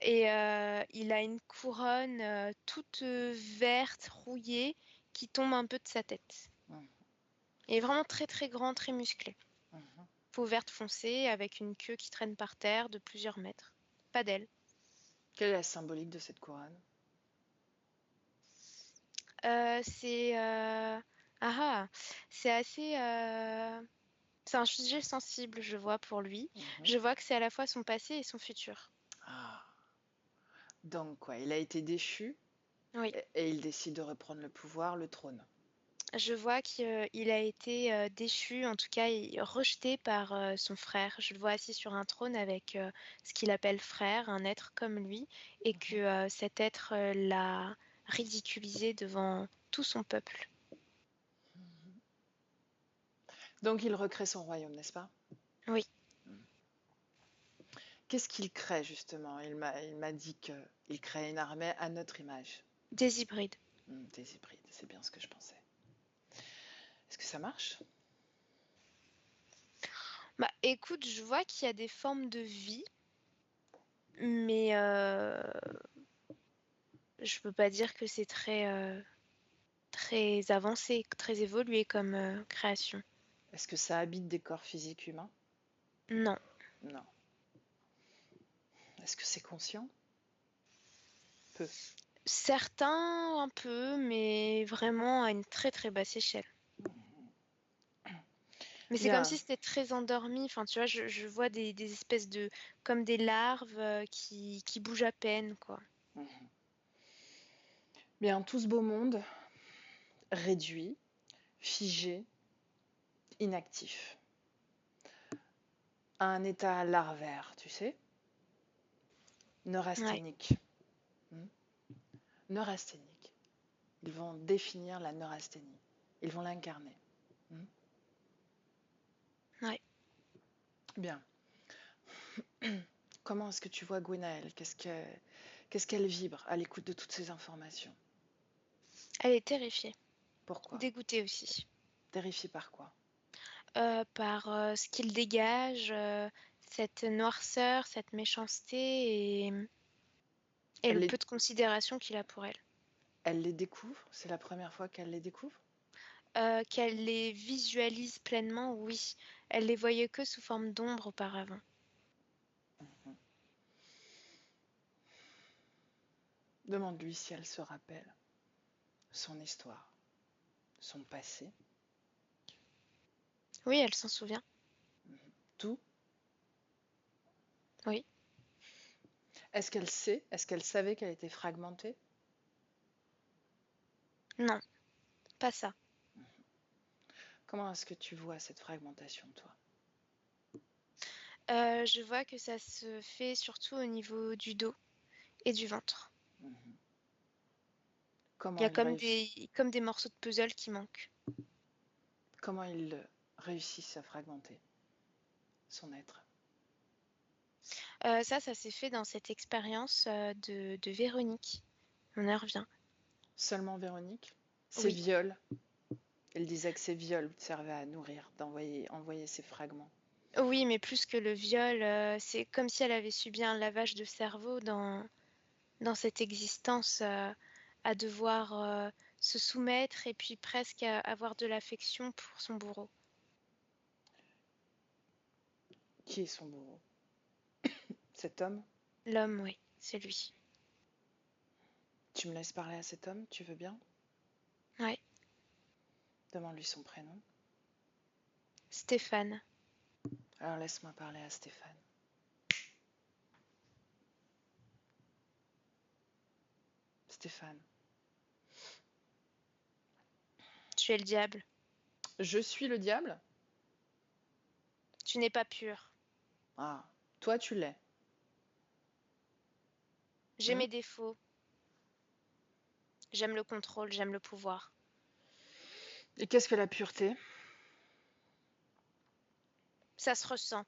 Et il a une couronne toute verte, rouillée, qui tombe un peu de sa tête. Il est vraiment très très grand, très musclé. Peau verte foncée, avec une queue qui traîne par terre de plusieurs mètres. Pas d'aile. Quelle est la symbolique de cette couronne? C'est c'est assez. C'est un sujet sensible, je vois, pour lui. Je vois que c'est à la fois son passé et son futur. Ah. Donc quoi, il a été déchu Oui. et il décide de reprendre le pouvoir, le trône. Je vois qu'il a été déchu, en tout cas rejeté par son frère. Je le vois assis sur un trône avec ce qu'il appelle frère, un être comme lui, et que cet être l'a ridiculisé devant tout son peuple. Donc il recrée son royaume, n'est-ce pas? Oui. Qu'est-ce qu'il crée justement? Il m'a dit qu'il crée une armée à notre image. Des hybrides. Des hybrides, c'est bien ce que je pensais. Est-ce que ça marche? Bah, écoute, je vois qu'il y a des formes de vie, mais je peux pas dire que c'est très avancé, très évolué comme création. Est-ce que ça habite des corps physiques humains? Non. Non. Est-ce que c'est conscient? Peu. Certains un peu, mais vraiment à une très très basse échelle. Mais c'est comme Bien. si c'était très endormi. Enfin, tu vois, je vois des espèces de... comme des larves qui bougent à peine, quoi. Bien, tout ce beau monde réduit, figé, inactif. À un état larvaire, tu sais? Ouais. Neurasthénique. Neurasthénique. Ils vont définir la neurasthénie. Ils vont l'incarner. Ouais. Bien. Comment est-ce que tu vois Gwenaëlle? Qu'est-ce qu'elle vibre à l'écoute de toutes ces informations? Elle est terrifiée. Pourquoi? Dégoûtée aussi. Terrifiée par quoi? Par ce qu'il dégage, cette noirceur, cette méchanceté et Elle le les, peu de considération qu'il a pour elle. elle les découvre? C'est la première fois qu'elle les découvre? Qu'elle les visualise pleinement, oui. Elle les voyait que sous forme d'ombre auparavant. Demande-lui si elle se rappelle son histoire, son passé, Oui, elle s'en souvient. tout. Oui. Est-ce qu'elle sait? Est-ce qu'elle savait qu'elle était fragmentée? Non, pas ça. Comment est-ce que tu vois cette fragmentation, toi? Je vois que ça se fait surtout au niveau du dos et du ventre. Il y Comment a il réussit? comme des morceaux de puzzle qui manquent. Comment ils réussissent à fragmenter son être? Ça s'est fait dans cette expérience de Véronique. On y revient. Seulement Véronique? Ces Oui. viols? Elle disait que ces viols servaient à nourrir, envoyer ces fragments. Oui, mais plus que le viol, c'est comme si elle avait subi un lavage de cerveau dans cette existence, à devoir se soumettre et puis presque avoir de l'affection pour son bourreau. Qui est son bourreau? Cet homme? L'homme, oui, c'est lui. Tu me laisses parler à cet homme, tu veux bien? Ouais, Demande-lui son prénom. Stéphane. Alors laisse-moi parler à Stéphane. Stéphane, Tu es le diable. je suis le diable? Tu n'es pas pur. Ah, toi tu l'es. J'ai Hmm. mes défauts. J'aime le contrôle, j'aime le pouvoir. Et qu'est-ce que la pureté? Ça se ressent.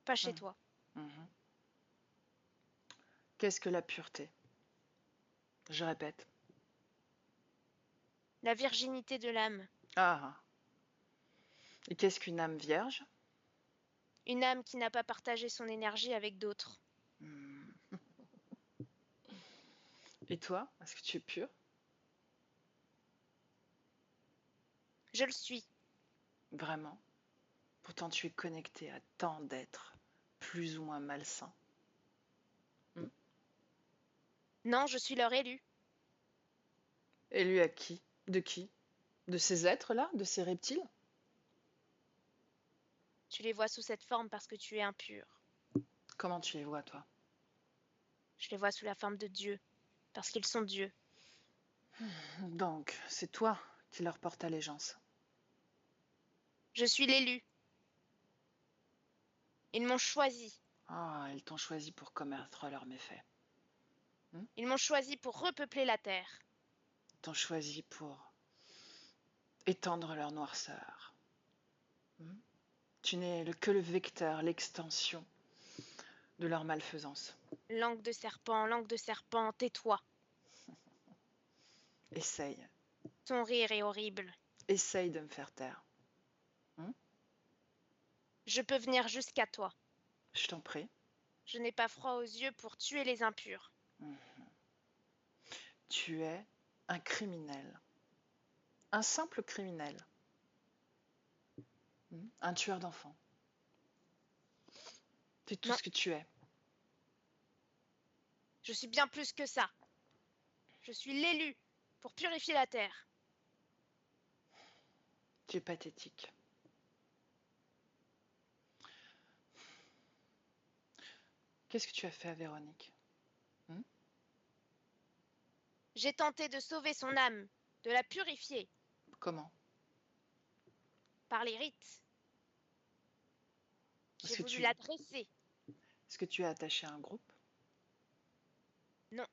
Pas chez Hmm. toi. Mhm. Qu'est-ce que la pureté? Je répète. La virginité de l'âme. Ah. Et qu'est-ce qu'une âme vierge? Une âme qui n'a pas partagé son énergie avec d'autres. Hmm. Et toi, est-ce que tu es pur? Je le suis. Vraiment? Pourtant tu es connecté à tant d'êtres plus ou moins malsains. Hmm. Non, je suis leur élu. Élu à qui? De qui? De ces êtres-là? De ces reptiles? Tu les vois sous cette forme parce que tu es impur. Comment tu les vois, toi? Je les vois sous la forme de Dieu, parce qu'ils sont Dieu. Donc, c'est toi qui leur porte allégeance. Je suis l'élu. Ils m'ont choisi. Ah, ils t'ont choisi pour commettre leurs méfaits. Ils m'ont choisi pour repeupler la terre. Ils t'ont choisi pour étendre leur noirceur. Tu n'es que le vecteur, l'extension de leur malfaisance. Langue de serpent, tais-toi. Essaye, Ton rire est horrible. essaye de me faire taire. Je peux venir jusqu'à toi. Je t'en prie. Je n'ai pas froid aux yeux pour tuer les impurs. Tu es un criminel. Un simple criminel. Un tueur d'enfants. C'est tout Non, ce que tu es. je suis bien plus que ça. Je suis l'élu pour purifier la terre. Tu es pathétique. Qu'est-ce que tu as fait à Véronique? J'ai tenté de sauver son âme, de la purifier Comment? par les rites. J'ai voulu la dresser. Est-ce que tu es attaché à un groupe? Non.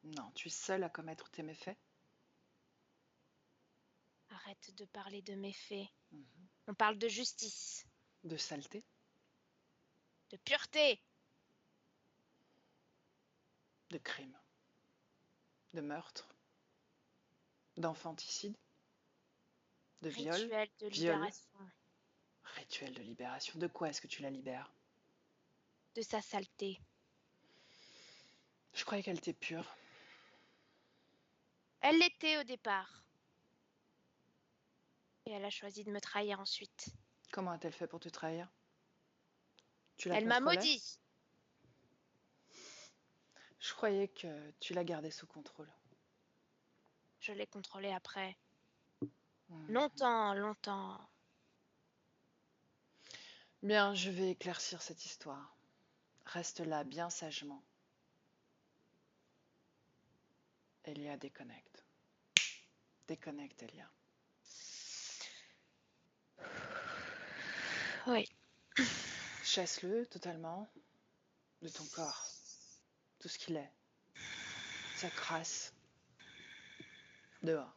Non, tu es seul à commettre tes méfaits? Arrête de parler de méfaits. On parle de justice, De saleté? de pureté, De crime? De meurtre? D'infanticide? De viol? rituel de Viol? libération Rituel de libération. De quoi est-ce que tu la libères? de sa saleté. Je croyais qu'elle était pure. Elle l'était au départ. Et elle a choisi de me trahir ensuite. Comment a-t-elle fait pour te trahir? Tu la Elle m'a contrôlais? maudit. Je croyais que tu la gardais sous contrôle. Je l'ai contrôlée après. Longtemps, longtemps. Bien, je vais éclaircir cette histoire. Reste là bien sagement. Elia déconnecte. Déconnecte, Elia. Oui. Chasse-le totalement de ton corps. Tout ce qu'il est. Sa crasse. Dehors.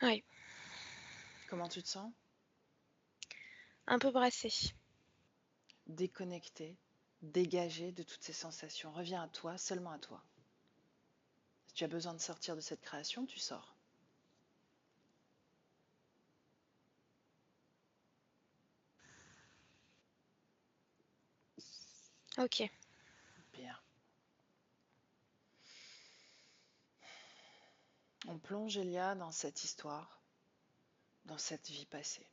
Oui. Comment tu te sens? Un peu brassée. Déconnecté, dégagé de toutes ces sensations. Reviens à toi, seulement à toi. Si tu as besoin de sortir de cette création, tu sors. Ok. Bien. On plonge Elia dans cette histoire dans cette vie passée?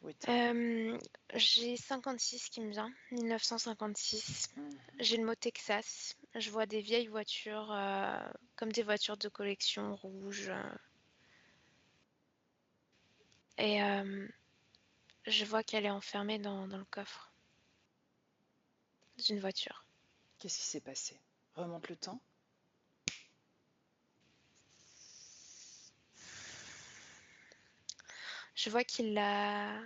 Wita. J'ai 56 qui me vient, 1956. Mhm. J'ai le mot Texas. Je vois des vieilles voitures, comme des voitures de collection rouges. Et je vois qu'elle est enfermée dans le coffre d'une voiture. Qu'est-ce qui s'est passé? Remonte le temps. Je vois qu'il l'a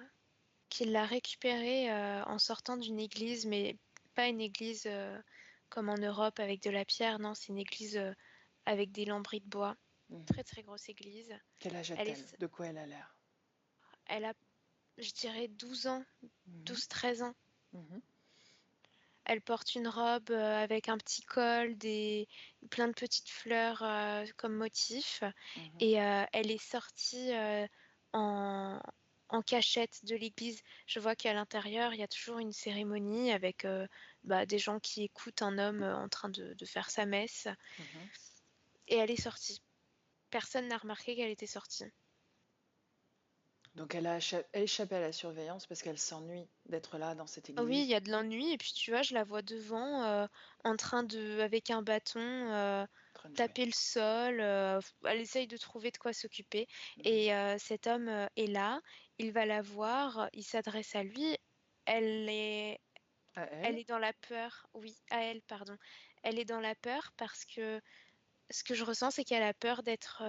récupérée en sortant d'une église, mais pas une église comme en Europe avec de la pierre. Non, c'est une église avec des lambris de bois. Mhm. Très très grosse église. Quel âge Elle a-t-elle? De quoi elle a l'air? elle a, je dirais, 12 ans, Mhm. 12-13 ans. Mhm. Elle porte une robe avec un petit col, plein de petites fleurs comme motif. Mhm. Et elle est sortie en, en cachette de l'église. Je vois qu'à l'intérieur, il y a toujours une cérémonie avec des gens qui écoutent un homme en train de faire sa messe. Mhm. Et elle est sortie. Personne n'a remarqué qu'elle était sortie. Donc elle a échappé à la surveillance parce qu'elle s'ennuie d'être là dans cette Ah oui, il église. y a de l'ennui. Et puis tu vois, je la vois devant en train avec un bâton, En train de jouer. taper le sol. Elle essaye de trouver de quoi s'occuper. Mhm. Et cet homme est là. Il va la voir. Il s'adresse à lui. Elle est, À elle elle? est dans la peur. Oui, à elle, pardon. Elle est dans la peur parce que ce que je ressens, c'est qu'elle a peur d'être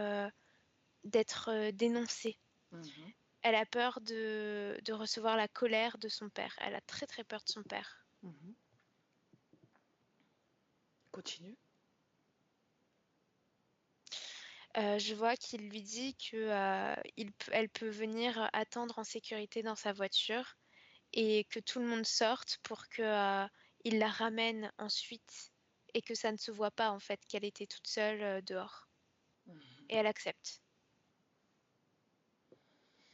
dénoncée. Mhm. Elle a peur de recevoir la colère de son père. Elle a très très peur de son père. Mhm. Continue. Je vois qu'il lui dit que elle peut venir attendre en sécurité dans sa voiture et que tout le monde sorte pour que il la ramène ensuite et que ça ne se voit pas en fait qu'elle était toute seule dehors. Mhm. Et elle accepte.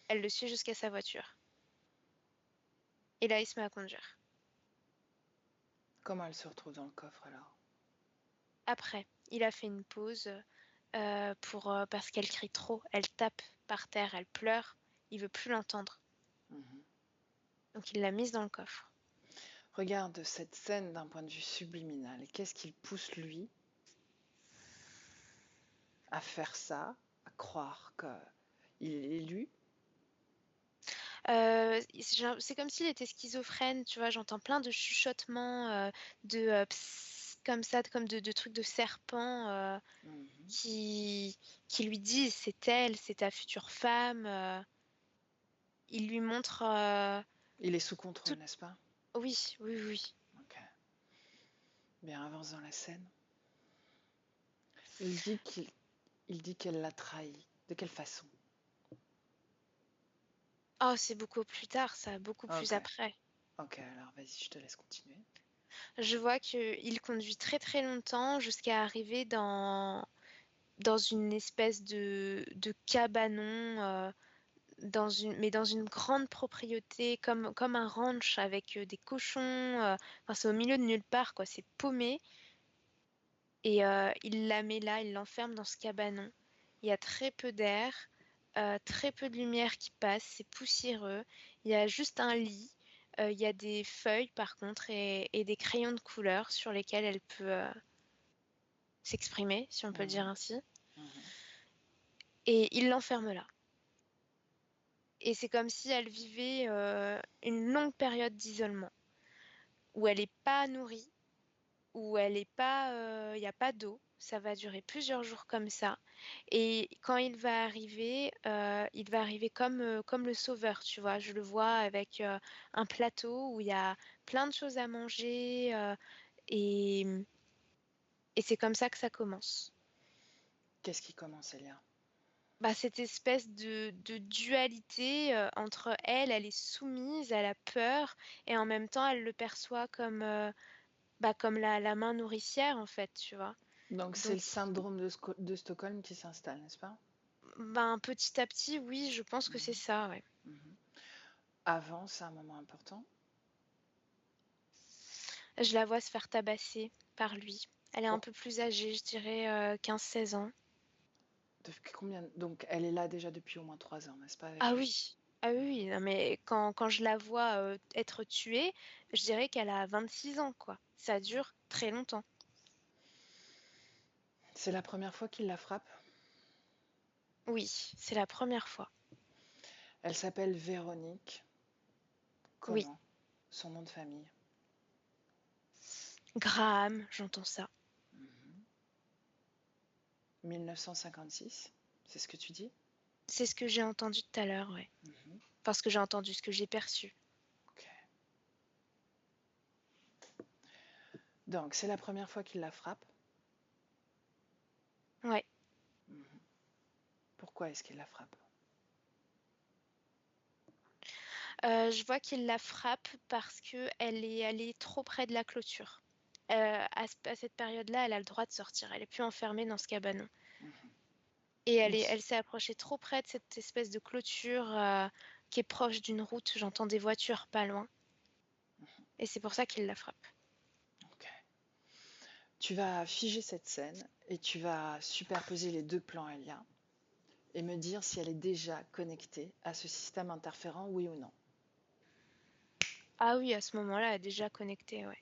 Elle le suit jusqu'à sa voiture. Et là, il se met à conduire. Comment elle se retrouve dans le coffre alors? Après, il a fait une pause parce qu'elle crie trop. Elle tape par terre, elle pleure. Il veut plus l'entendre. Mhm. Donc il l'a mise dans le coffre. Regarde cette scène d'un point de vue subliminal. Qu'est-ce qu'il pousse lui à faire ça, à croire qu'il est élu? C'est comme s'il était schizophrène, tu vois. J'entends plein de chuchotements, de psst, comme ça, comme de trucs de serpent Mhm. qui lui disent c'est ta future femme. Il lui montre Il est sous contrôle, tout. n'est-ce pas? Oui, oui, oui. Ok. Bien, avance dans la scène. Il dit qu'elle l'a trahi. De quelle façon? Oh, c'est beaucoup plus tard, ça, beaucoup plus Ok. après. Ok, alors vas-y, je te laisse continuer. Je vois qu'il conduit très très longtemps jusqu'à arriver dans une espèce de cabanon, mais dans une grande propriété, comme un ranch avec des cochons. Enfin, c'est au milieu de nulle part, quoi. C'est paumé. Et il la met là, il l'enferme dans ce cabanon. Il y a très peu d'air, très peu de lumière qui passe, c'est poussiéreux. Il y a juste un lit. Il y a des feuilles par contre et des crayons de couleur sur lesquels elle peut s'exprimer, si on peut le dire Mhm. ainsi. Mhm. Et il l'enferme là. Et c'est comme si elle vivait une longue période d'isolement, où elle n'est pas nourrie, où elle est pas, il n'y a pas d'eau. Ça va durer plusieurs jours comme ça. Et quand il va arriver comme le sauveur, tu vois. Je le vois avec un plateau où il y a plein de choses à manger. Et, et c'est comme ça que ça commence. Qu'est-ce qui commence, Elia? Cette espèce de dualité entre elle est soumise, elle a peur, et en même temps, elle le perçoit comme la main nourricière, en fait, tu vois. Donc c'est Donc, le syndrome de Stockholm qui s'installe, n'est-ce pas? petit à petit, oui, je pense que c'est Mhm. ça, ouais. Mhm. Avant, c'est un moment important. Je la vois se faire tabasser par lui. Elle est un Pour- peu plus âgée, je dirais 15-16 ans. Depuis combien? Donc, elle est là déjà depuis au moins 3 ans, n'est-ce pas, avec Ah lui? oui, ah oui, oui, non, mais quand je la vois être tuée, je dirais qu'elle a 26 ans, quoi. Ça dure très longtemps. C'est la première fois qu'il la frappe? Oui, c'est la première fois. Elle s'appelle Véronique. Oui, Comment? Son nom de famille? Graham, j'entends ça. 1956, c'est ce que tu dis? C'est ce que j'ai entendu tout à l'heure, ouais. Parce que j'ai entendu ce que j'ai perçu. Ok. Donc, c'est la première fois qu'il la frappe. Ouais. Pourquoi est-ce qu'il la frappe? Je vois qu'il la frappe parce que elle est trop près de la clôture. À cette période-là, elle a le droit de sortir. Elle est plus enfermée dans ce cabanon. Et elle s'est approchée trop près de cette espèce de clôture qui est proche d'une route. J'entends des voitures pas loin. Et c'est pour ça qu'il la frappe. Ok. Tu vas figer cette scène et tu vas superposer les deux plans Elia et me dire si elle est déjà connectée à ce système interférent, oui ou non. Ah oui, à ce moment-là, elle est déjà connectée, ouais.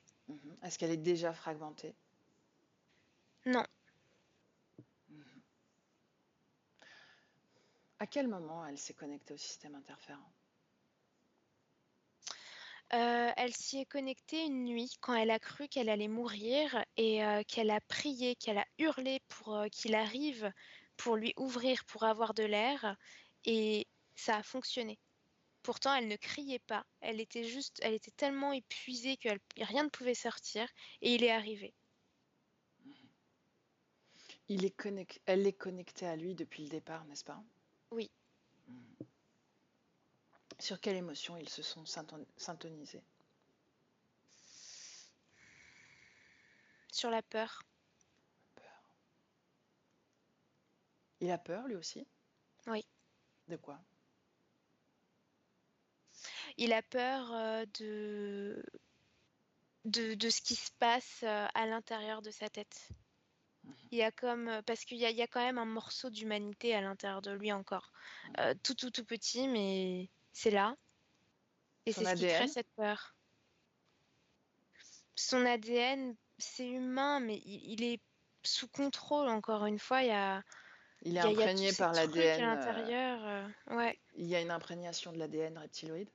Est-ce qu'elle est déjà fragmentée? Non. À quel moment elle s'est connectée au système interférent? Elle s'y est connectée une nuit quand elle a cru qu'elle allait mourir et qu'elle a prié, qu'elle a hurlé pour qu'il arrive pour lui ouvrir, pour avoir de l'air. Et ça a fonctionné. Pourtant, elle ne criait pas. Elle était tellement épuisée que rien ne pouvait sortir. Et il est arrivé. Elle est connectée à lui depuis le départ, n'est-ce pas? Oui, Sur quelle émotion ils se sont syntonisés? sur la peur. Peur. Il a peur lui aussi? Oui. De quoi? Il a peur de ce qui se passe à l'intérieur de sa tête. Il y a comme parce qu'il y a quand même un morceau d'humanité à l'intérieur de lui encore. Tout petit, mais c'est là. Et Son c'est ce qui crée ADN? cette peur. Son ADN, c'est humain, mais il est sous contrôle, encore une fois. Il est Il y a tous imprégné ces par trucs à l'ADN. l'intérieur. Ouais, Il y a une imprégnation de l'ADN reptiloïde?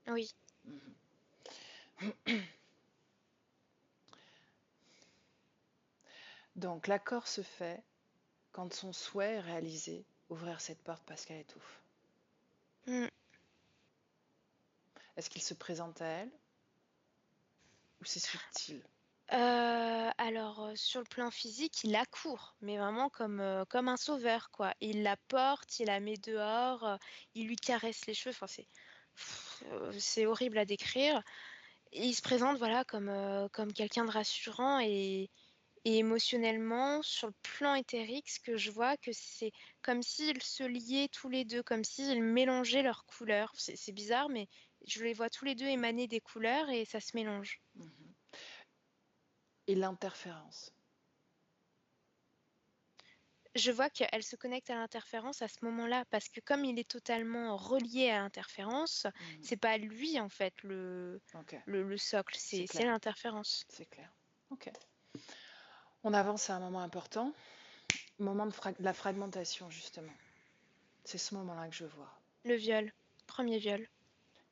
oui. Donc l'accord se fait quand son souhait est réalisé, ouvrir cette porte parce qu'elle étouffe. Mm. Est-ce qu'il se présente à elle ou c'est subtil? Alors, sur le plan physique, il accourt, mais vraiment comme un sauveur, quoi. Il la porte, il la met dehors, il lui caresse les cheveux. Enfin, c'est horrible à décrire. Et il se présente, voilà, comme quelqu'un de rassurant et émotionnellement, sur le plan éthérique, ce que je vois, que c'est comme s'ils se liaient tous les deux, comme s'ils mélangeaient leurs couleurs. C'est bizarre, mais je les vois tous les deux émaner des couleurs et ça se mélange. Et l'interférence? Je vois qu'elle se connecte à l'interférence à ce moment-là, parce que comme il est totalement relié à l'interférence, c'est pas lui en fait Ok, le socle, c'est c'est clair, l'interférence. c'est clair. Ok. On avance à un moment important, moment de la fragmentation justement. C'est ce moment-là que je vois. Le viol, premier viol,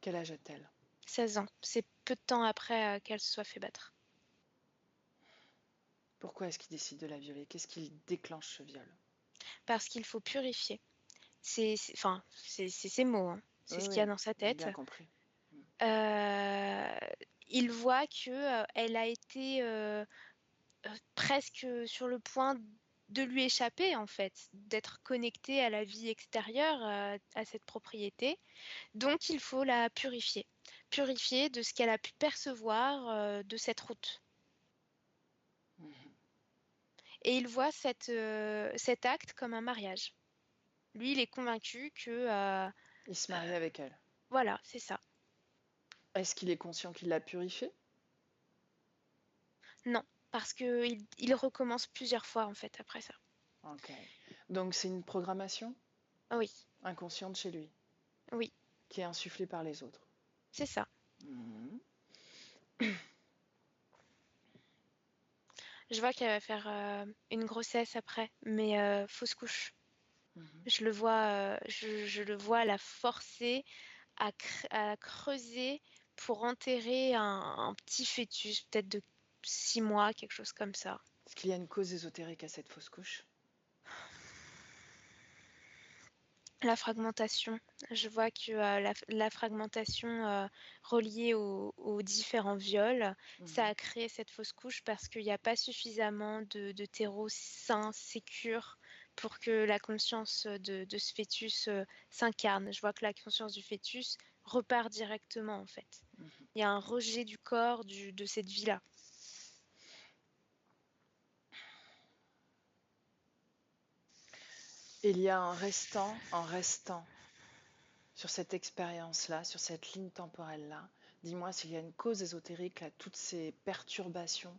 Quel âge a-t-elle? 16 ans. C'est peu de temps après qu'elle se soit fait battre. Pourquoi est-ce qu'il décide de la violer? Qu'est-ce qui déclenche ce viol? Parce qu'il faut purifier. Enfin, c'est ses mots, hein. C'est Oui, ce qu'il y a oui, dans sa j'ai tête. bien compris. Euh, il voit que elle a été presque sur le point de lui échapper, en fait, d'être connectée à la vie extérieure, à cette propriété. Donc, il faut la purifier. Purifier de ce qu'elle a pu percevoir de cette route. Et il voit cet acte comme un mariage. Lui, il est convaincu que... Il se marie avec elle. voilà, c'est ça. Est-ce qu'il est conscient qu'il l'a purifiée? Non, parce qu'il recommence plusieurs fois en fait après ça. Ok. Donc c'est une programmation Oui, inconsciente chez lui, oui, qui est insufflée par les autres. c'est ça. Mhm. Je vois qu'elle va faire une grossesse après, mais fausse couche. Mhm. Je le vois la forcer à creuser pour enterrer un petit fœtus, peut-être de 6 mois, quelque chose comme ça. Est-ce qu'il y a une cause ésotérique à cette fausse couche? La fragmentation. Je vois que la fragmentation reliée aux différents viols, ça a créé cette fausse couche parce qu'il n'y a pas suffisamment de terreau sain, sécure pour que la conscience de ce fœtus s'incarne. Je vois que la conscience du fœtus repart directement en fait. Il y a un rejet du corps de cette vie-là. Il y a en restant sur cette expérience-là, sur cette ligne temporelle-là, dis-moi s'il y a une cause ésotérique à toutes ces perturbations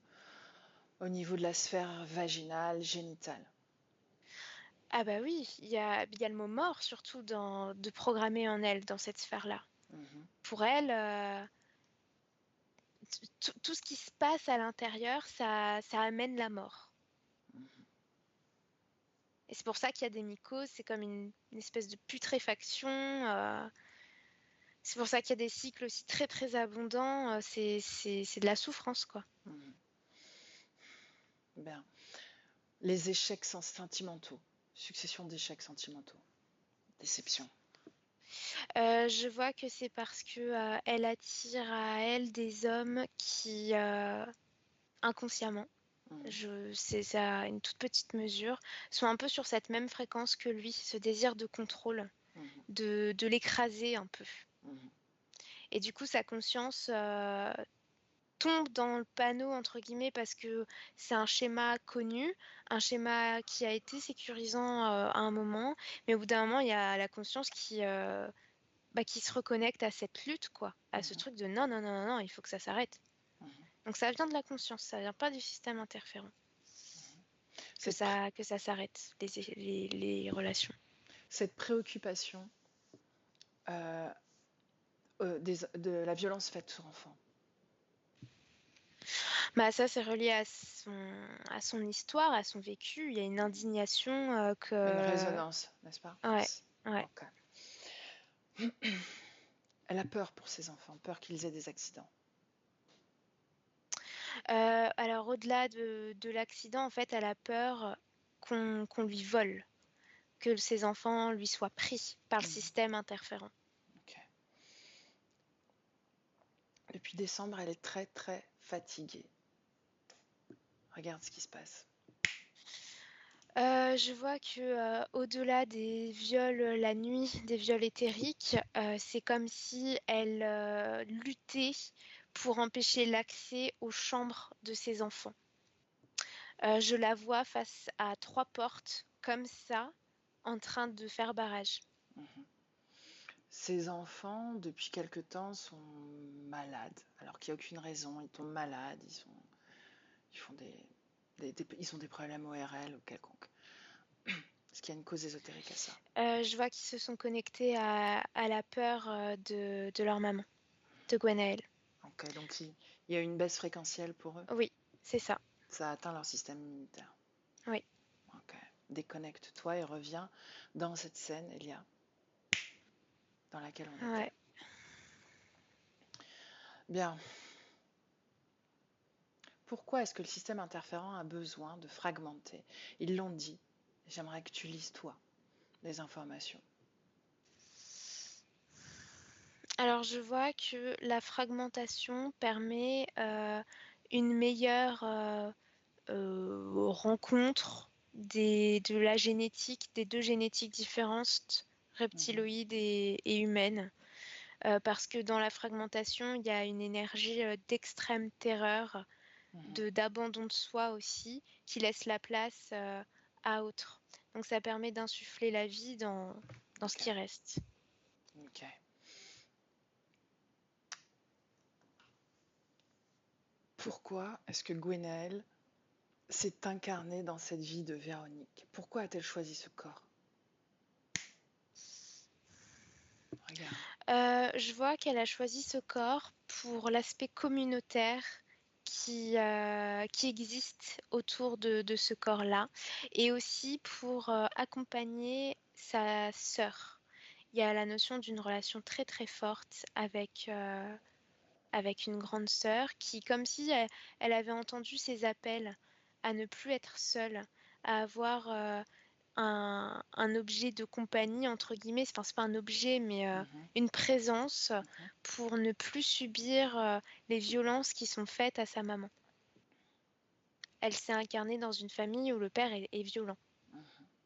au niveau de la sphère vaginale, génitale. Ah bah oui, il y a le mot mort surtout de programmer en elle dans cette sphère-là. Mhm. Pour elle, tout ce qui se passe à l'intérieur, ça amène la mort. Et c'est pour ça qu'il y a des mycoses, c'est comme une espèce de putréfaction. C'est pour ça qu'il y a des cycles aussi très très abondants. C'est de la souffrance, quoi. Mhm. Bien. Les échecs sentimentaux, succession d'échecs sentimentaux, déception. Je vois que c'est parce que elle attire à elle des hommes qui inconsciemment, c'est à une toute petite mesure, sont un peu sur cette même fréquence que lui, ce désir de contrôle, de l'écraser un peu. Et du coup, sa conscience tombe dans le panneau, entre guillemets, parce que c'est un schéma connu, un schéma qui a été sécurisant à un moment, mais au bout d'un moment, il y a la conscience qui se reconnecte à cette lutte, quoi, à ce truc de non, non, non, non, non, il faut que ça s'arrête. Donc ça vient de la conscience, ça vient pas du système interférent. Que ça s'arrête, les relations. Cette préoccupation de la violence faite sur enfant. Bah ça, c'est relié à son histoire, à son vécu. Il y a une indignation que... Une résonance, n'est-ce pas? Ouais, ouais. Okay. Elle a peur pour ses enfants, peur qu'ils aient des accidents. Alors, au-delà de l'accident, en fait, elle a peur qu'on lui vole, que ses enfants lui soient pris par le système interférent. Okay. Depuis décembre, elle est très très fatiguée. Regarde ce qui se passe. Je vois que au-delà des viols la nuit, des viols éthériques, c'est comme si elle luttait pour empêcher l'accès aux chambres de ses enfants. Je la vois face à 3 portes, comme ça, en train de faire barrage. Ces enfants, depuis quelque temps, sont malades, alors qu'il n'y a aucune raison. Ils tombent malades, ils ont des problèmes ORL ou quelconque. Est-ce qu'il y a une cause ésotérique à ça? Je vois qu'ils se sont connectés à la peur de leur maman, de Gwenaël. Ok, donc il y a une baisse fréquentielle pour eux? Oui, c'est ça. Ça atteint leur système immunitaire. Oui. Ok. Déconnecte-toi et reviens dans cette scène, Elia, dans laquelle on était. Ouais. Bien. Pourquoi est-ce que le système interférent a besoin de fragmenter? Ils l'ont dit. J'aimerais que tu lises, toi, les informations. Alors, je vois que la fragmentation permet une meilleure rencontre de la génétique, des deux génétiques différentes, reptiloïdes et humaines. Parce que dans la fragmentation, il y a une énergie d'extrême terreur, d'abandon de soi aussi, qui laisse la place à autre. Donc ça permet d'insuffler la vie dans ce qui reste. Ok. Pourquoi est-ce que Gwenaëlle s'est incarnée dans cette vie de Véronique? Pourquoi a-t-elle choisi ce corps? Regarde. Je vois qu'elle a choisi ce corps pour l'aspect communautaire qui existe autour de ce corps-là et aussi pour accompagner sa sœur. Il y a la notion d'une relation très très forte avec une grande sœur qui, comme si elle avait entendu ses appels à ne plus être seule, à avoir un objet de compagnie, entre guillemets, enfin c'est pas un objet, mais une présence pour ne plus subir les violences qui sont faites à sa maman. Elle s'est incarnée dans une famille où le père est violent.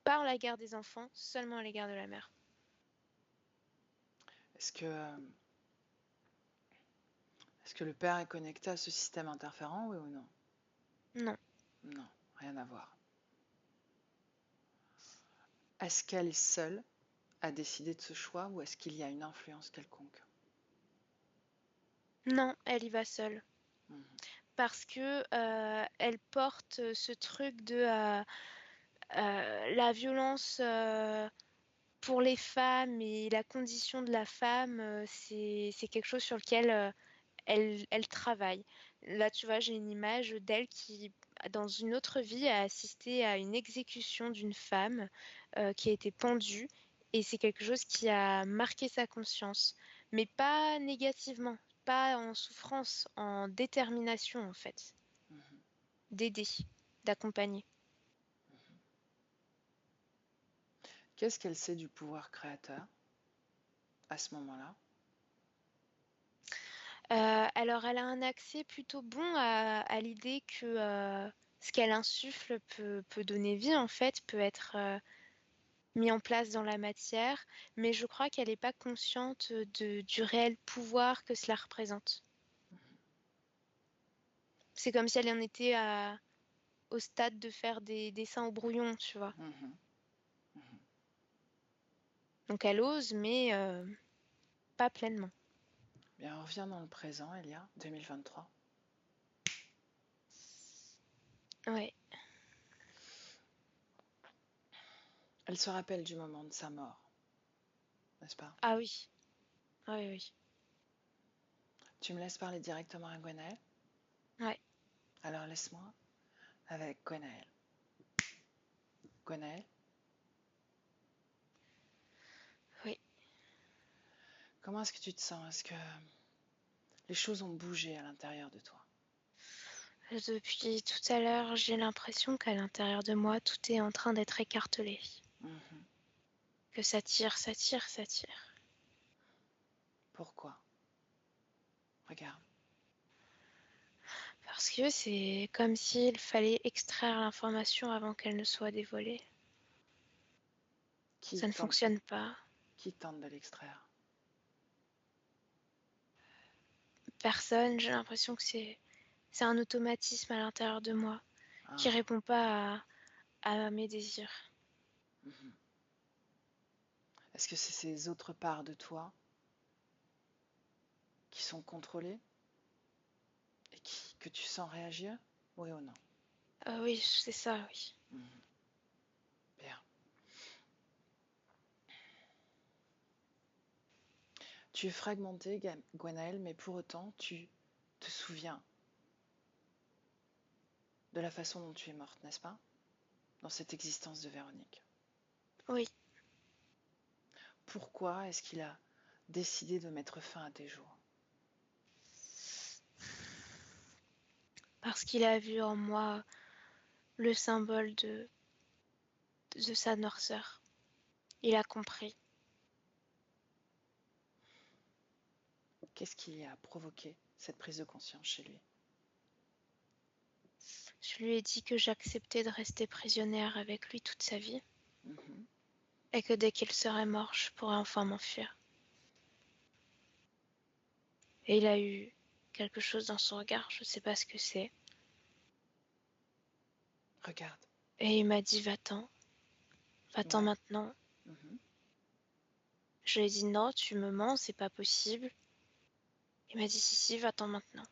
Pas à l'égard des enfants, seulement à l'égard de la mère. Est-ce que le père est connecté à ce système interférent, oui ou non? Non. Non, rien à voir. Est-ce qu'elle est seule à décider de ce choix ou est-ce qu'il y a une influence quelconque? Non, elle y va seule. Parce que elle porte ce truc de la violence pour les femmes et la condition de la femme, c'est quelque chose sur lequel elle travaille. Là, tu vois, j'ai une image d'elle qui, dans une autre vie, a assisté à une exécution d'une femme qui a été pendue. Et c'est quelque chose qui a marqué sa conscience, mais pas négativement, pas en souffrance, en détermination en fait, d'aider, d'accompagner. Qu'est-ce qu'elle sait du pouvoir créateur à ce moment-là? Alors, elle a un accès plutôt bon à l'idée que ce qu'elle insuffle peut donner vie, en fait, peut être mis en place dans la matière, mais je crois qu'elle n'est pas consciente du réel pouvoir que cela représente. C'est comme si elle en était au stade de faire des dessins au brouillon, tu vois. Donc elle ose, mais pas pleinement. Bien, on revient dans le présent, Elia, 2023. Ouais. Elle se rappelle du moment de sa mort, n'est-ce pas? Ah oui. Oui, oui. Tu me laisses parler directement à Gwenaëlle? Ouais. Alors laisse-moi avec Gwenaëlle. Gwenaëlle? Oui. Comment est-ce que tu te sens? Est-ce que les choses ont bougé à l'intérieur de toi? Depuis tout à l'heure, j'ai l'impression qu'à l'intérieur de moi, tout est en train d'être écartelé. Que ça tire, ça tire, ça tire. Pourquoi? Regarde. Parce que c'est comme s'il fallait extraire l'information avant qu'elle ne soit dévoilée. Ça ne fonctionne pas. Qui tente de l'extraire? Personne, j'ai l'impression que c'est un automatisme à l'intérieur de moi qui répond pas à mes désirs. Est-ce que c'est ces autres parts de toi qui sont contrôlées et que tu sens réagir? Oui ou non? Oui, c'est ça, oui. Bien. Tu es fragmentée, Gwenaëlle, mais pour autant, tu te souviens de la façon dont tu es morte, n'est-ce pas? Dans cette existence de Véronique. Oui. Pourquoi est-ce qu'il a décidé de mettre fin à tes jours? Parce qu'il a vu en moi le symbole de sa noirceur. Il a compris. Qu'est-ce qui a provoqué cette prise de conscience chez lui? Je lui ai dit que j'acceptais de rester prisonnière avec lui toute sa vie. Et que dès qu'il serait mort, je pourrais enfin m'enfuir. Et il a eu quelque chose dans son regard, je ne sais pas ce que c'est. Regarde. Et il m'a dit va-t'en. Va-t'en maintenant. Je lui ai dit non, tu me mens, c'est pas possible. Il m'a dit si, va-t'en maintenant.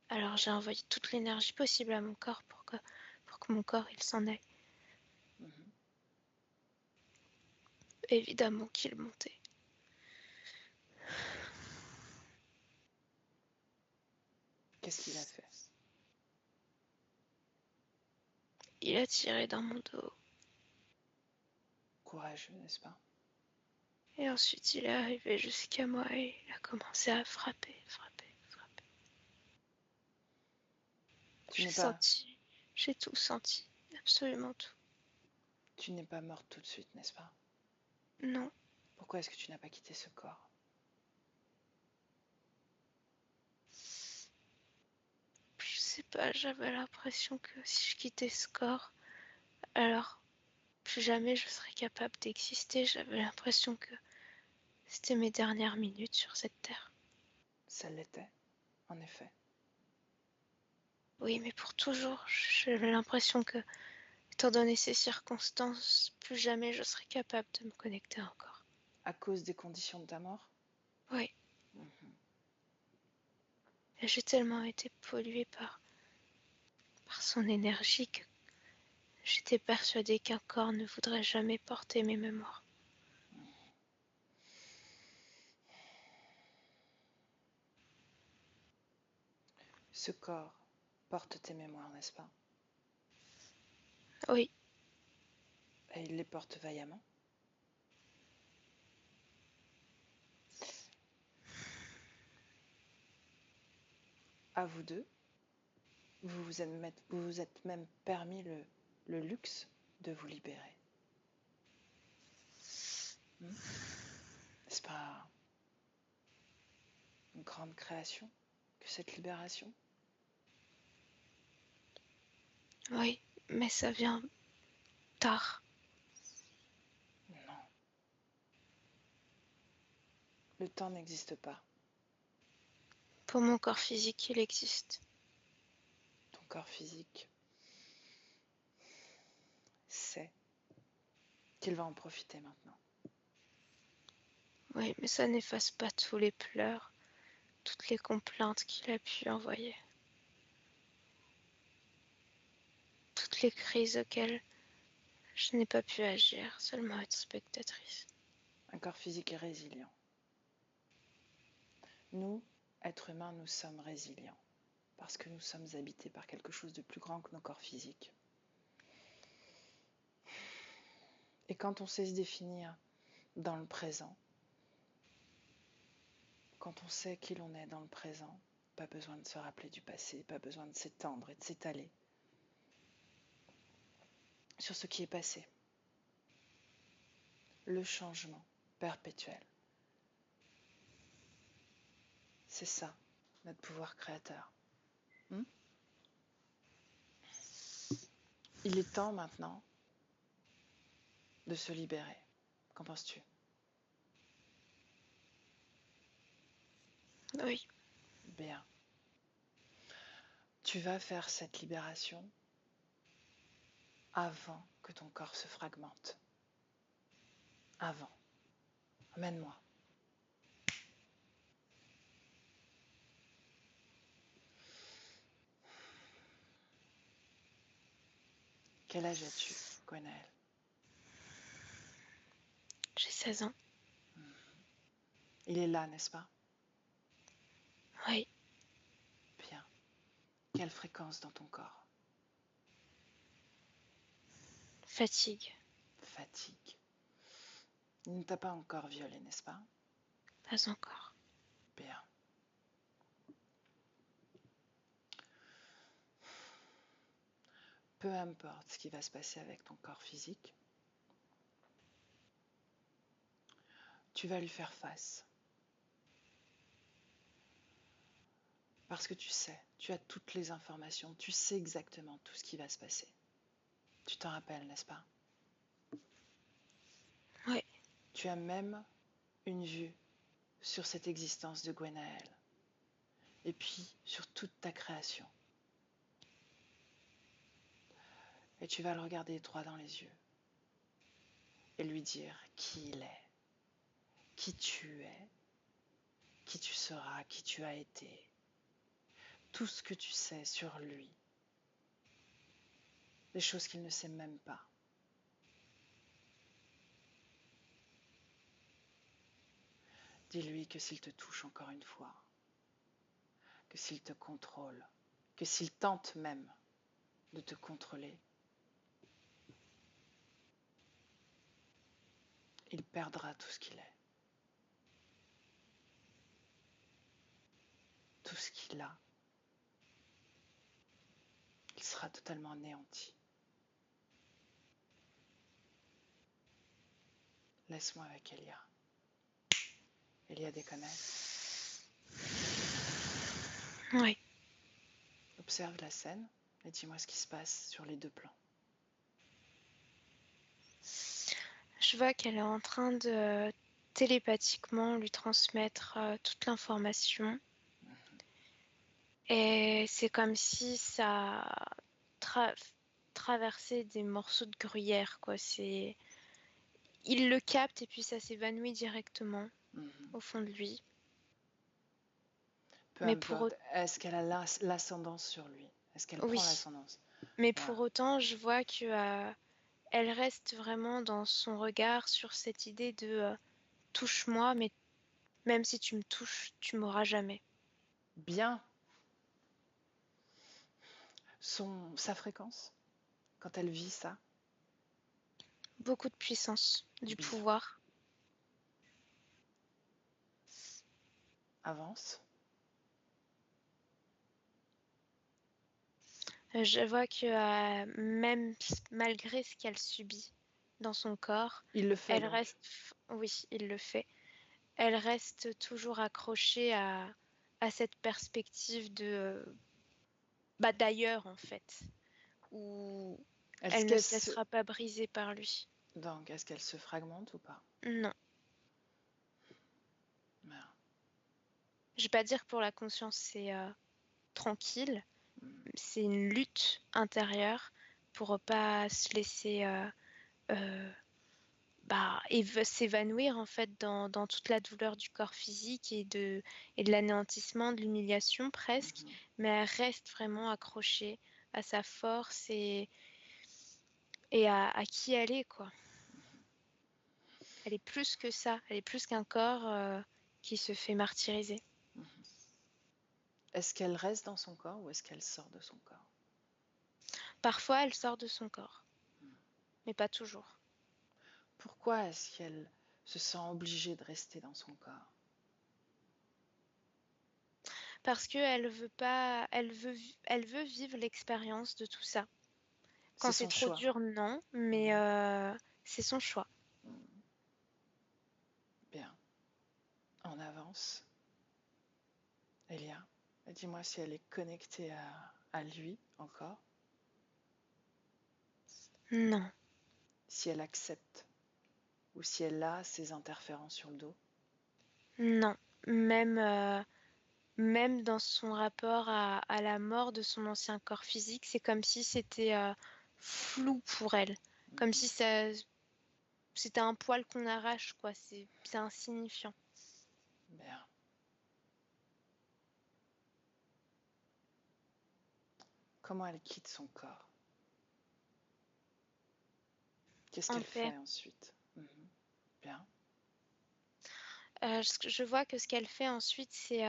Alors j'ai envoyé toute l'énergie possible à mon corps pour que mon corps il s'en aille. Mhm. Évidemment qu'il montait. Qu'est-ce qu'il a fait? Il a tiré dans mon dos. Courageux, n'est-ce pas? Et ensuite il est arrivé jusqu'à moi et il a commencé à frapper. Tu n'es pas, J'ai tout senti, absolument tout. tu n'es pas morte tout de suite, n'est-ce pas? Non, Pourquoi est-ce que tu n'as pas quitté ce corps? je sais pas, j'avais l'impression que si je quittais ce corps, alors plus jamais je serais capable d'exister. J'avais l'impression que c'était mes dernières minutes sur cette terre. Ça l'était, en effet. Oui, mais pour toujours, j'avais l'impression que, étant donné ces circonstances, plus jamais je serais capable de me connecter encore. À cause des conditions de ta mort? Oui, Mhm. et j'ai tellement été polluée par son énergie que j'étais persuadée qu'un corps ne voudrait jamais porter mes mémoires. Ce corps porte tes mémoires, n'est-ce pas? Oui, Et il les porte vaillamment. À vous deux, vous vous êtes même permis le luxe de vous libérer. N'est-ce pas une grande création que cette libération? oui, mais ça vient tard. Non, le temps n'existe pas. Pour mon corps physique, il existe. Ton corps physique sait qu'il va en profiter maintenant. Oui, mais ça n'efface pas tous les pleurs, toutes les complaintes qu'il a pu envoyer. Toutes les crises auxquelles je n'ai pas pu agir, seulement être spectatrice. Un corps physique est résilient. Nous, êtres humains, nous sommes résilients parce que nous sommes habités par quelque chose de plus grand que nos corps physiques. Et quand on sait se définir dans le présent, quand on sait qui l'on est dans le présent, pas besoin de se rappeler du passé, pas besoin de s'étendre et de s'étaler sur ce qui est passé. Le changement perpétuel. C'est ça, notre pouvoir créateur. Il est temps maintenant de se libérer. Qu'en penses-tu? Oui, Bien. Tu vas faire cette libération avant que ton corps se fragmente. Avant. Emmène-moi. Quel âge as-tu, Gwenaëlle? j'ai 16 ans. Il est là, n'est-ce pas? Oui, Bien. Quelle fréquence dans ton corps? fatigue, Fatigue. Il ne t'a pas encore violé, n'est-ce pas? pas encore. Bien. Peu importe ce qui va se passer avec ton corps physique, tu vas lui faire face. Parce que tu sais, tu as toutes les informations, tu sais exactement tout ce qui va se passer. Tu t'en rappelles, n'est-ce pas? Oui, Tu as même une vue sur cette existence de Gwenaëlle. Et puis sur toute ta création. Et tu vas le regarder droit dans les yeux. Et lui dire qui il est, qui tu es, qui tu seras, qui tu as été. tout ce que tu sais sur lui, des choses qu'il ne sait même pas. Dis-lui que s'il te touche encore une fois, que s'il te contrôle, que s'il tente même de te contrôler, il perdra tout ce qu'il est, tout ce qu'il a. Il sera totalement anéanti. Laisse-moi avec Elia. Elia déconnecte. Oui. Observe la scène et dis-moi ce qui se passe sur les deux plans. Je vois qu'elle est en train de télépathiquement lui transmettre toute l'information. Et c'est comme si ça traversait des morceaux de gruyère, quoi. Il le capte et puis ça s'évanouit directement au fond de lui. Peu Mais importe, est-ce qu'elle a l'ascendance sur lui? Est-ce qu'elle Oui. prend l'ascendance? Mais Voilà. pour autant, je vois que elle reste vraiment dans son regard sur cette idée de touche-moi, mais même si tu me touches, tu m'auras jamais. Bien. Sa fréquence, quand elle vit ça, Beaucoup de puissance, du Bien. pouvoir. avance. Je vois que même malgré ce qu'elle subit dans son corps, Il le fait elle donc. reste, oui, il le fait. Elle reste toujours accrochée à cette perspective de, d'ailleurs en fait, où elle ne se laissera pas briser par lui. Donc, est-ce qu'elle se fragmente ou pas? Non. Voilà. Je vais pas dire que pour la conscience c'est tranquille, c'est une lutte intérieure pour pas se laisser s'évanouir en fait dans toute la douleur du corps physique et de l'anéantissement, de l'humiliation presque, mais elle reste vraiment accrochée à sa force et à qui elle est, quoi. Elle est plus que ça, elle est plus qu'un corps qui se fait martyriser. Est-ce qu'elle reste dans son corps ou est-ce qu'elle sort de son corps? Parfois, elle sort de son corps, mais pas toujours. Pourquoi est-ce qu'elle se sent obligée de rester dans son corps? Parce qu'elle veut pas, elle veut vivre l'expérience de tout ça. Quand c'est trop choix. dur, non, mais c'est son choix. Bien. On avance. Elia, dis-moi si elle est connectée à lui encore. Non. Si elle accepte ou si elle a ses interférences sur le dos. Non. Même dans son rapport à la mort de son ancien corps physique, c'est comme si c'était flou pour elle. Comme si c'était un poil qu'on arrache, quoi. C'est insignifiant. Bien. Comment elle quitte son corps? Qu'est-ce qu'elle fait ensuite? Bien. Je vois que ce qu'elle fait ensuite, c'est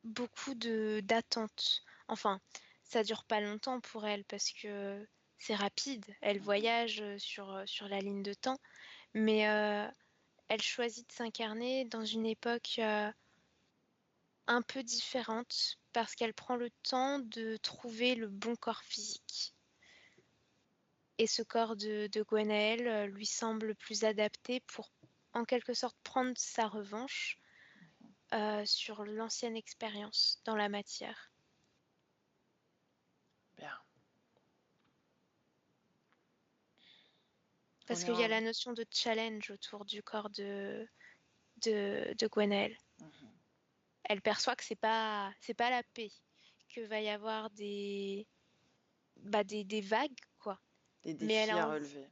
beaucoup d'attentes. Enfin, ça dure pas longtemps pour elle parce que c'est rapide. Elle voyage sur la ligne de temps, mais elle choisit de s'incarner dans une époque un peu différente parce qu'elle prend le temps de trouver le bon corps physique. Et ce corps de Gwenaël lui semble plus adapté pour, en quelque sorte, prendre sa revanche sur l'ancienne expérience dans la matière. Bien. Parce qu'il y a la notion de challenge autour du corps de Gwenaël. Elle perçoit que c'est pas la paix, que va y avoir des vagues, quoi. Des défis à relever.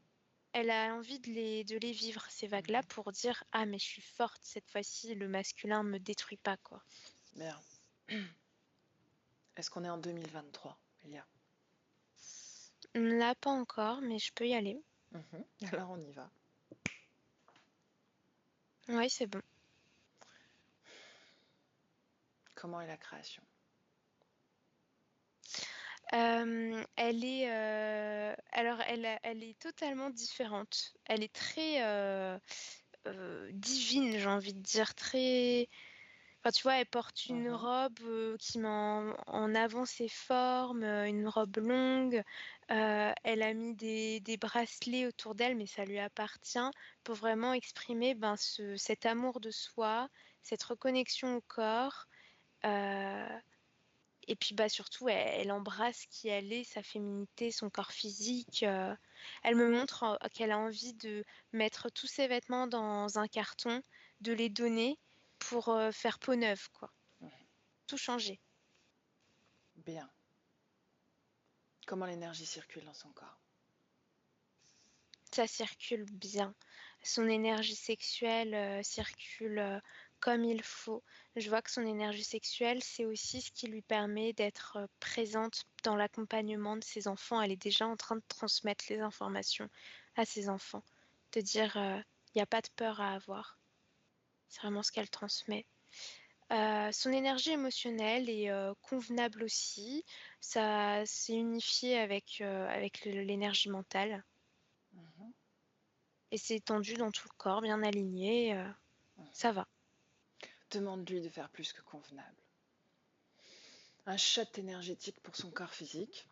Elle a envie de les vivre, ces vagues-là, pour dire « Ah, mais je suis forte, cette fois-ci, le masculin me détruit pas, quoi. » Bien. Est-ce qu'on est en 2023, Elia? Là, pas encore, mais je peux y aller. Alors on y va. Oui, c'est bon. Comment est la création? Alors, elle est totalement différente. Elle est très divine, j'ai envie de dire, très. Enfin, tu vois, elle porte une robe qui met en avant ses formes, une robe longue. Elle a mis des bracelets autour d'elle, mais ça lui appartient pour vraiment exprimer cet amour de soi, cette reconnexion au corps. Et puis surtout, elle embrasse qui elle est, sa féminité, son corps physique. Elle me montre qu'elle a envie de mettre tous ses vêtements dans un carton, de les donner pour faire peau neuve, quoi. Tout changer. Bien. Comment l'énergie circule dans son corps? Ça circule bien. Son énergie sexuelle circule comme il faut. Je vois que son énergie sexuelle, c'est aussi ce qui lui permet d'être présente dans l'accompagnement de ses enfants. Elle est déjà en train de transmettre les informations à ses enfants. De dire, il n'y a pas de peur à avoir. C'est vraiment ce qu'elle transmet. Son énergie émotionnelle est convenable aussi. Ça s'est unifié avec l'énergie mentale. Et c'est étendu dans tout le corps, bien aligné. Ça va. Demande-lui de faire plus que convenable. Un shot énergétique pour son corps physique.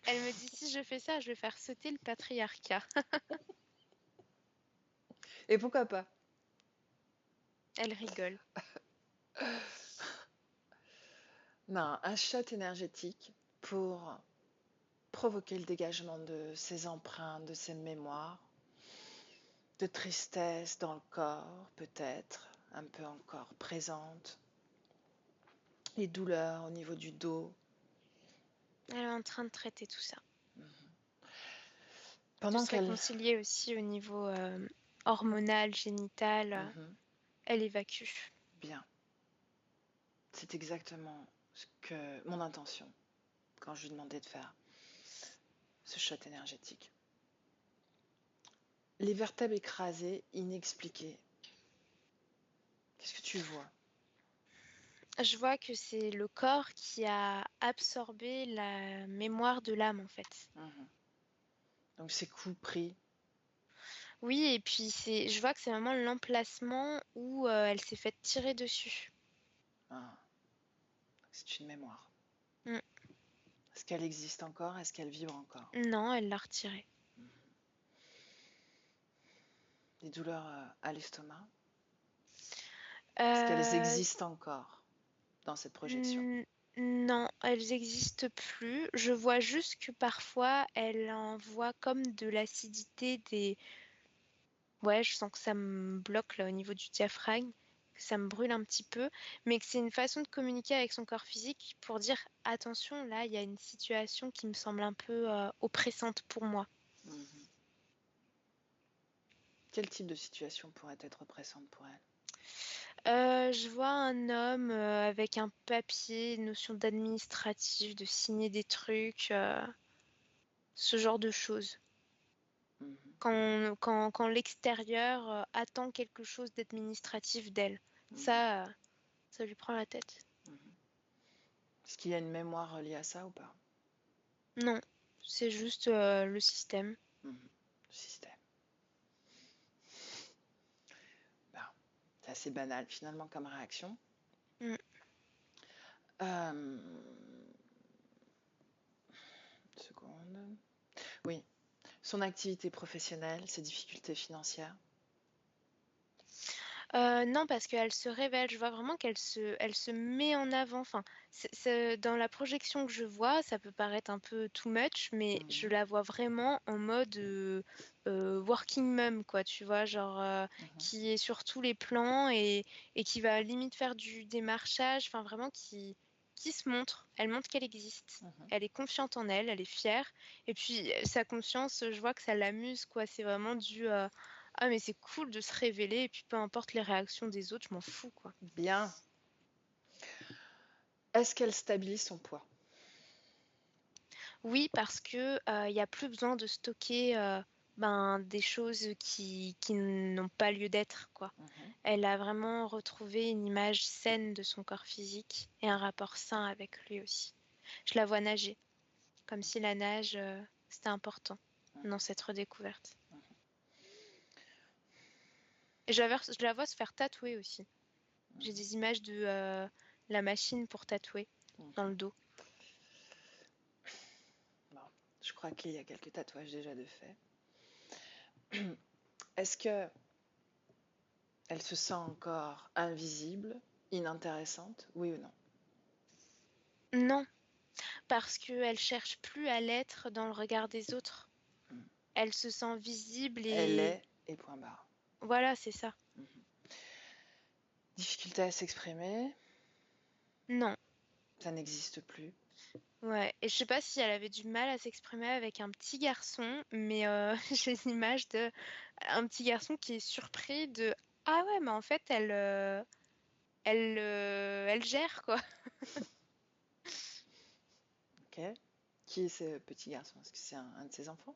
Elle me dit, si je fais ça, je vais faire sauter le patriarcat. Et pourquoi pas? Elle rigole. Non, un shot énergétique pour provoquer le dégagement de ses empreintes, de ses mémoires, de tristesse dans le corps, peut-être, un peu encore présente, les douleurs au niveau du dos. Elle est en train de traiter tout ça. Pendant De se réconcilier aussi au niveau hormonal, génital. Elle évacue. Bien. C'est exactement mon intention quand je lui demandais de faire ce shot énergétique. Les vertèbres écrasées, inexpliquées. Qu'est-ce que tu vois? Je vois que c'est le corps qui a absorbé la mémoire de l'âme, en fait. Donc ces coups pris. Oui, et puis je vois que c'est vraiment l'emplacement où elle s'est fait tirer dessus. C'est une mémoire. Mm. Est-ce qu'elle existe encore? Est-ce qu'elle vibre encore? Non, elle l'a retiré. Des douleurs à l'estomac? Est-ce qu'elles existent encore dans cette projection? Non, elles n'existent plus. Je vois juste que parfois, elle envoie comme de l'acidité. Ouais, je sens que ça me bloque là au niveau du diaphragme, que ça me brûle un petit peu, mais que c'est une façon de communiquer avec son corps physique pour dire attention, là, il y a une situation qui me semble un peu oppressante pour moi. Quel type de situation pourrait être oppressante pour elle? Je vois un homme avec un papier, une notion d'administratif, de signer des trucs, ce genre de choses. Quand l'extérieur attend quelque chose d'administratif d'elle. Ça lui prend la tête. Est-ce qu'il y a une mémoire reliée à ça ou pas? Non, c'est juste le système. Le système. C'est assez banal finalement comme réaction. Seconde. Oui. Son activité professionnelle, ses difficultés financières? Non, parce qu'elle se révèle. Je vois vraiment elle se met en avant. Enfin, dans la projection que je vois, ça peut paraître un peu too much, mais je la vois vraiment en mode working mom, quoi. Tu vois, genre qui est sur tous les plans et qui va limite faire du démarchage. Enfin, vraiment qui se montre. Elle montre qu'elle existe. Elle est confiante en elle, elle est fière. Et puis sa confiance, je vois que ça l'amuse, quoi. C'est vraiment ah, mais c'est cool de se révéler et puis peu importe les réactions des autres, je m'en fous, quoi. Bien. Est-ce qu'elle stabilise son poids? Oui, parce que il n'y a plus besoin de stocker des choses qui n'ont pas lieu d'être, quoi. Mhm. Elle a vraiment retrouvé une image saine de son corps physique et un rapport sain avec lui aussi. Je la vois nager, comme si la nage, c'était important dans cette redécouverte. Et je la vois se faire tatouer aussi. J'ai des images de la machine pour tatouer dans le dos. Bon, je crois qu'il y a quelques tatouages déjà de fait. Est-ce que elle se sent encore invisible, inintéressante, oui ou non? Non, parce qu'elle cherche plus à l'être dans le regard des autres. Elle se sent visible Elle et est et point barre. voilà, c'est ça. Difficulté à s'exprimer, Non. ça n'existe plus. Ouais. Et je sais pas si elle avait du mal à s'exprimer avec un petit garçon, mais j'ai une image de un petit garçon qui est surpris de ah ouais, mais en fait elle gère quoi. Ok. Qui est ce petit garçon? Est-ce que c'est un de ses enfants?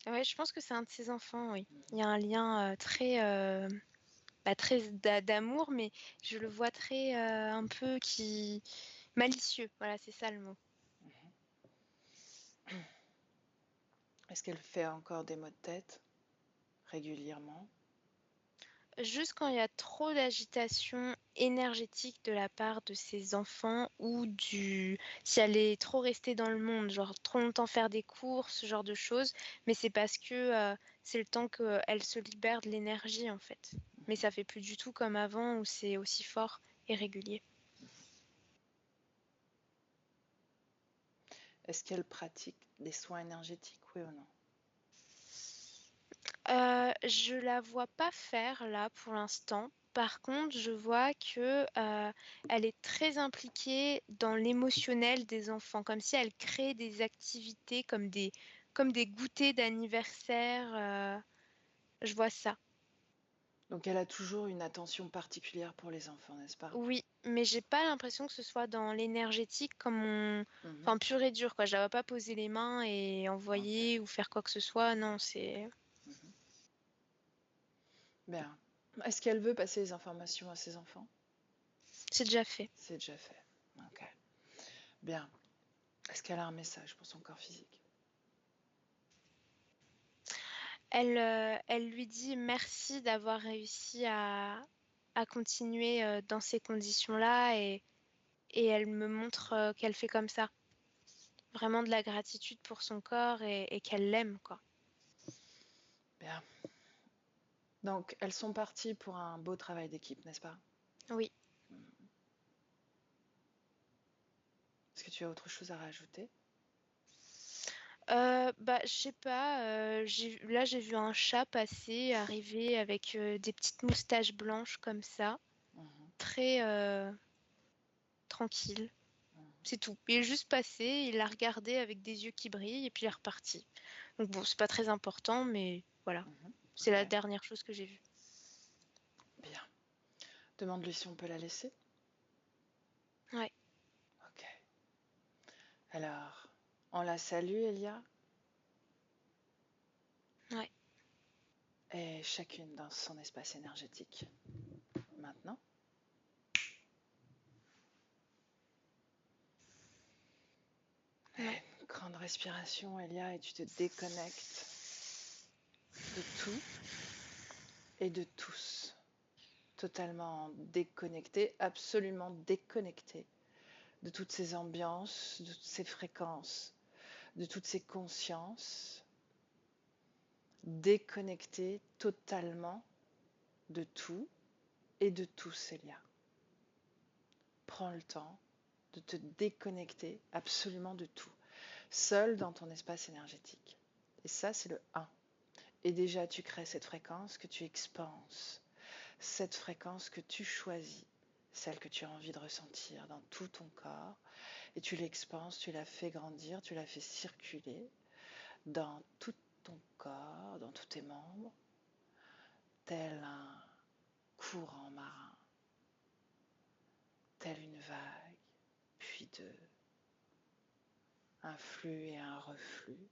Ouais, je pense que c'est un de ses enfants, oui. Il y a un lien très d'amour, mais je le vois très un peu qui malicieux. Voilà, c'est ça le mot. Est-ce qu'elle fait encore des maux de tête régulièrement? Juste quand il y a trop d'agitation énergétique de la part de ses enfants ou si elle est trop restée dans le monde, genre trop longtemps faire des courses, ce genre de choses, mais c'est parce que c'est le temps qu'elle se libère de l'énergie en fait. Mais ça fait plus du tout comme avant où c'est aussi fort et régulier. Est-ce qu'elle pratique des soins énergétiques, oui ou non? Je la vois pas faire là pour l'instant. Par contre, je vois que elle est très impliquée dans l'émotionnel des enfants, comme si elle crée des activités comme des goûters d'anniversaire. Je vois ça. Donc elle a toujours une attention particulière pour les enfants, n'est-ce pas? Oui, mais j'ai pas l'impression que ce soit dans l'énergétique Mhm. enfin pur et dur quoi. Je la vois pas poser les mains et Ok. envoyer ou faire quoi que ce soit. Non, c'est Bien. Est-ce qu'elle veut passer les informations à ses enfants? déjà fait. C'est déjà fait. Ok. Bien. Est-ce qu'elle a un message pour son corps physique? Elle lui dit merci d'avoir réussi à continuer dans ces conditions-là et elle me montre qu'elle fait comme ça. Vraiment de la gratitude pour son corps et qu'elle l'aime, quoi. Bien. Donc elles sont parties pour un beau travail d'équipe, n'est-ce pas? Oui. Est-ce que tu as autre chose à rajouter? Je sais pas, là j'ai vu un chat passer, arriver avec des petites moustaches blanches comme ça, Mhm. très tranquille. C'est tout. Il est juste passé, il l'a regardé avec des yeux qui brillent et puis il est reparti. Donc bon, c'est pas très important, mais voilà. Mhm. C'est la Ok. dernière chose que j'ai vue. Bien. Demande-lui si on peut la laisser. Ouais. Ok. Alors, on la salue, Elia, Ouais. et chacune dans son espace énergétique. Maintenant. Ouais. Grande respiration, Elia, et tu te déconnectes de tout et de tous. Totalement déconnecté, absolument déconnecté de toutes ces ambiances, de toutes ces fréquences, de toutes ces consciences. Déconnecté totalement de tout et de tous, Elia. Prends le temps de te déconnecter absolument de tout, seul dans ton espace énergétique. Et ça, c'est le 1. Et déjà, tu crées cette fréquence que tu expanses, cette fréquence que tu choisis, celle que tu as envie de ressentir dans tout ton corps, et tu l'expanses, tu la fais grandir, tu la fais circuler dans tout ton corps, dans tous tes membres, tel un courant marin deux, un flux et un reflux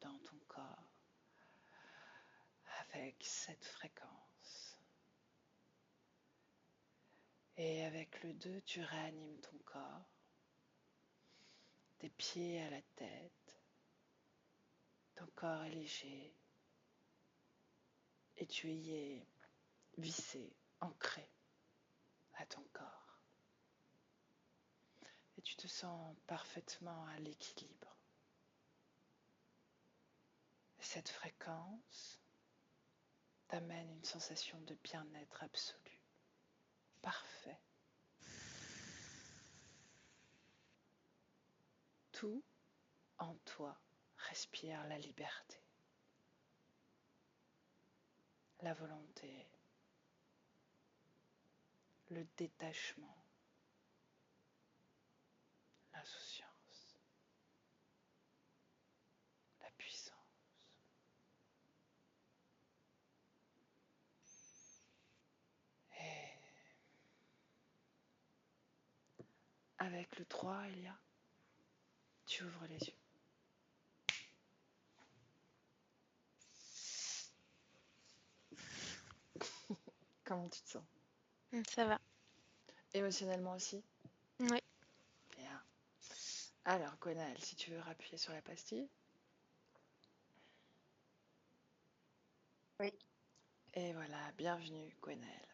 dans ton corps avec cette fréquence. Et avec le 2, tu réanimes ton corps, des pieds à la tête. Ton corps est léger et tu y es vissé, ancré à ton corps. Et tu te sens parfaitement à l'équilibre. Cette fréquence t'amène une sensation de bien-être absolu, parfait. Tout en toi respire la liberté, la volonté, le détachement, l'insouciance, la puissance. Et avec le 3, Elia, tu ouvres les yeux. Comment tu te sens? Ça va. Émotionnellement aussi? Oui. Bien. Alors, Gwenaëlle, si tu veux appuyer sur la pastille. Oui, Et voilà, bienvenue, Gwenaëlle.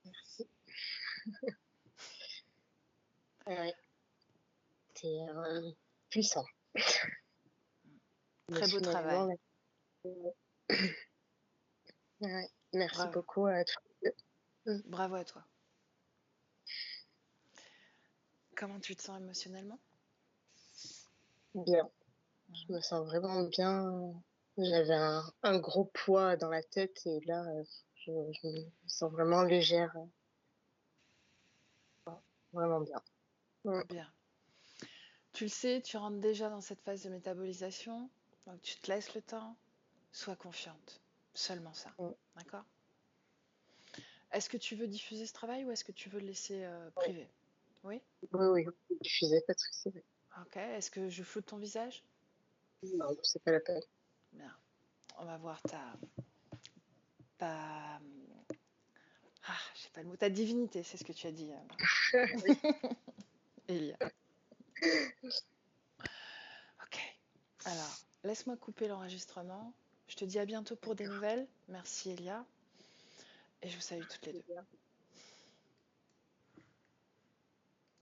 merci. Ouais, c'est puissant. Très beau Émotionnellement, travail. ouais. Merci Bravo. beaucoup à tous les deux. Bravo à toi. Comment tu te sens émotionnellement? Bien. Je me sens vraiment bien. J'avais un gros poids dans la tête et là, je me sens vraiment légère. Vraiment bien. Bien. Tu le sais, tu rentres déjà dans cette phase de métabolisation, donc tu te laisses le temps, sois confiante. Seulement ça. Mm. D'accord? Est-ce que tu veux diffuser ce travail ou est-ce que tu veux le laisser privé? Oui? Oui, je faisais pas de soucis. Oui. Ok. Est-ce que je floute ton visage? Non, c'est pas la peine. Bien. On va voir ta, je sais pas le mot, ta divinité, c'est ce que tu as dit, Elia. Ok. Alors, laisse-moi couper l'enregistrement. Je te dis à bientôt pour des nouvelles. Merci, Elia. Et je vous salue toutes les deux.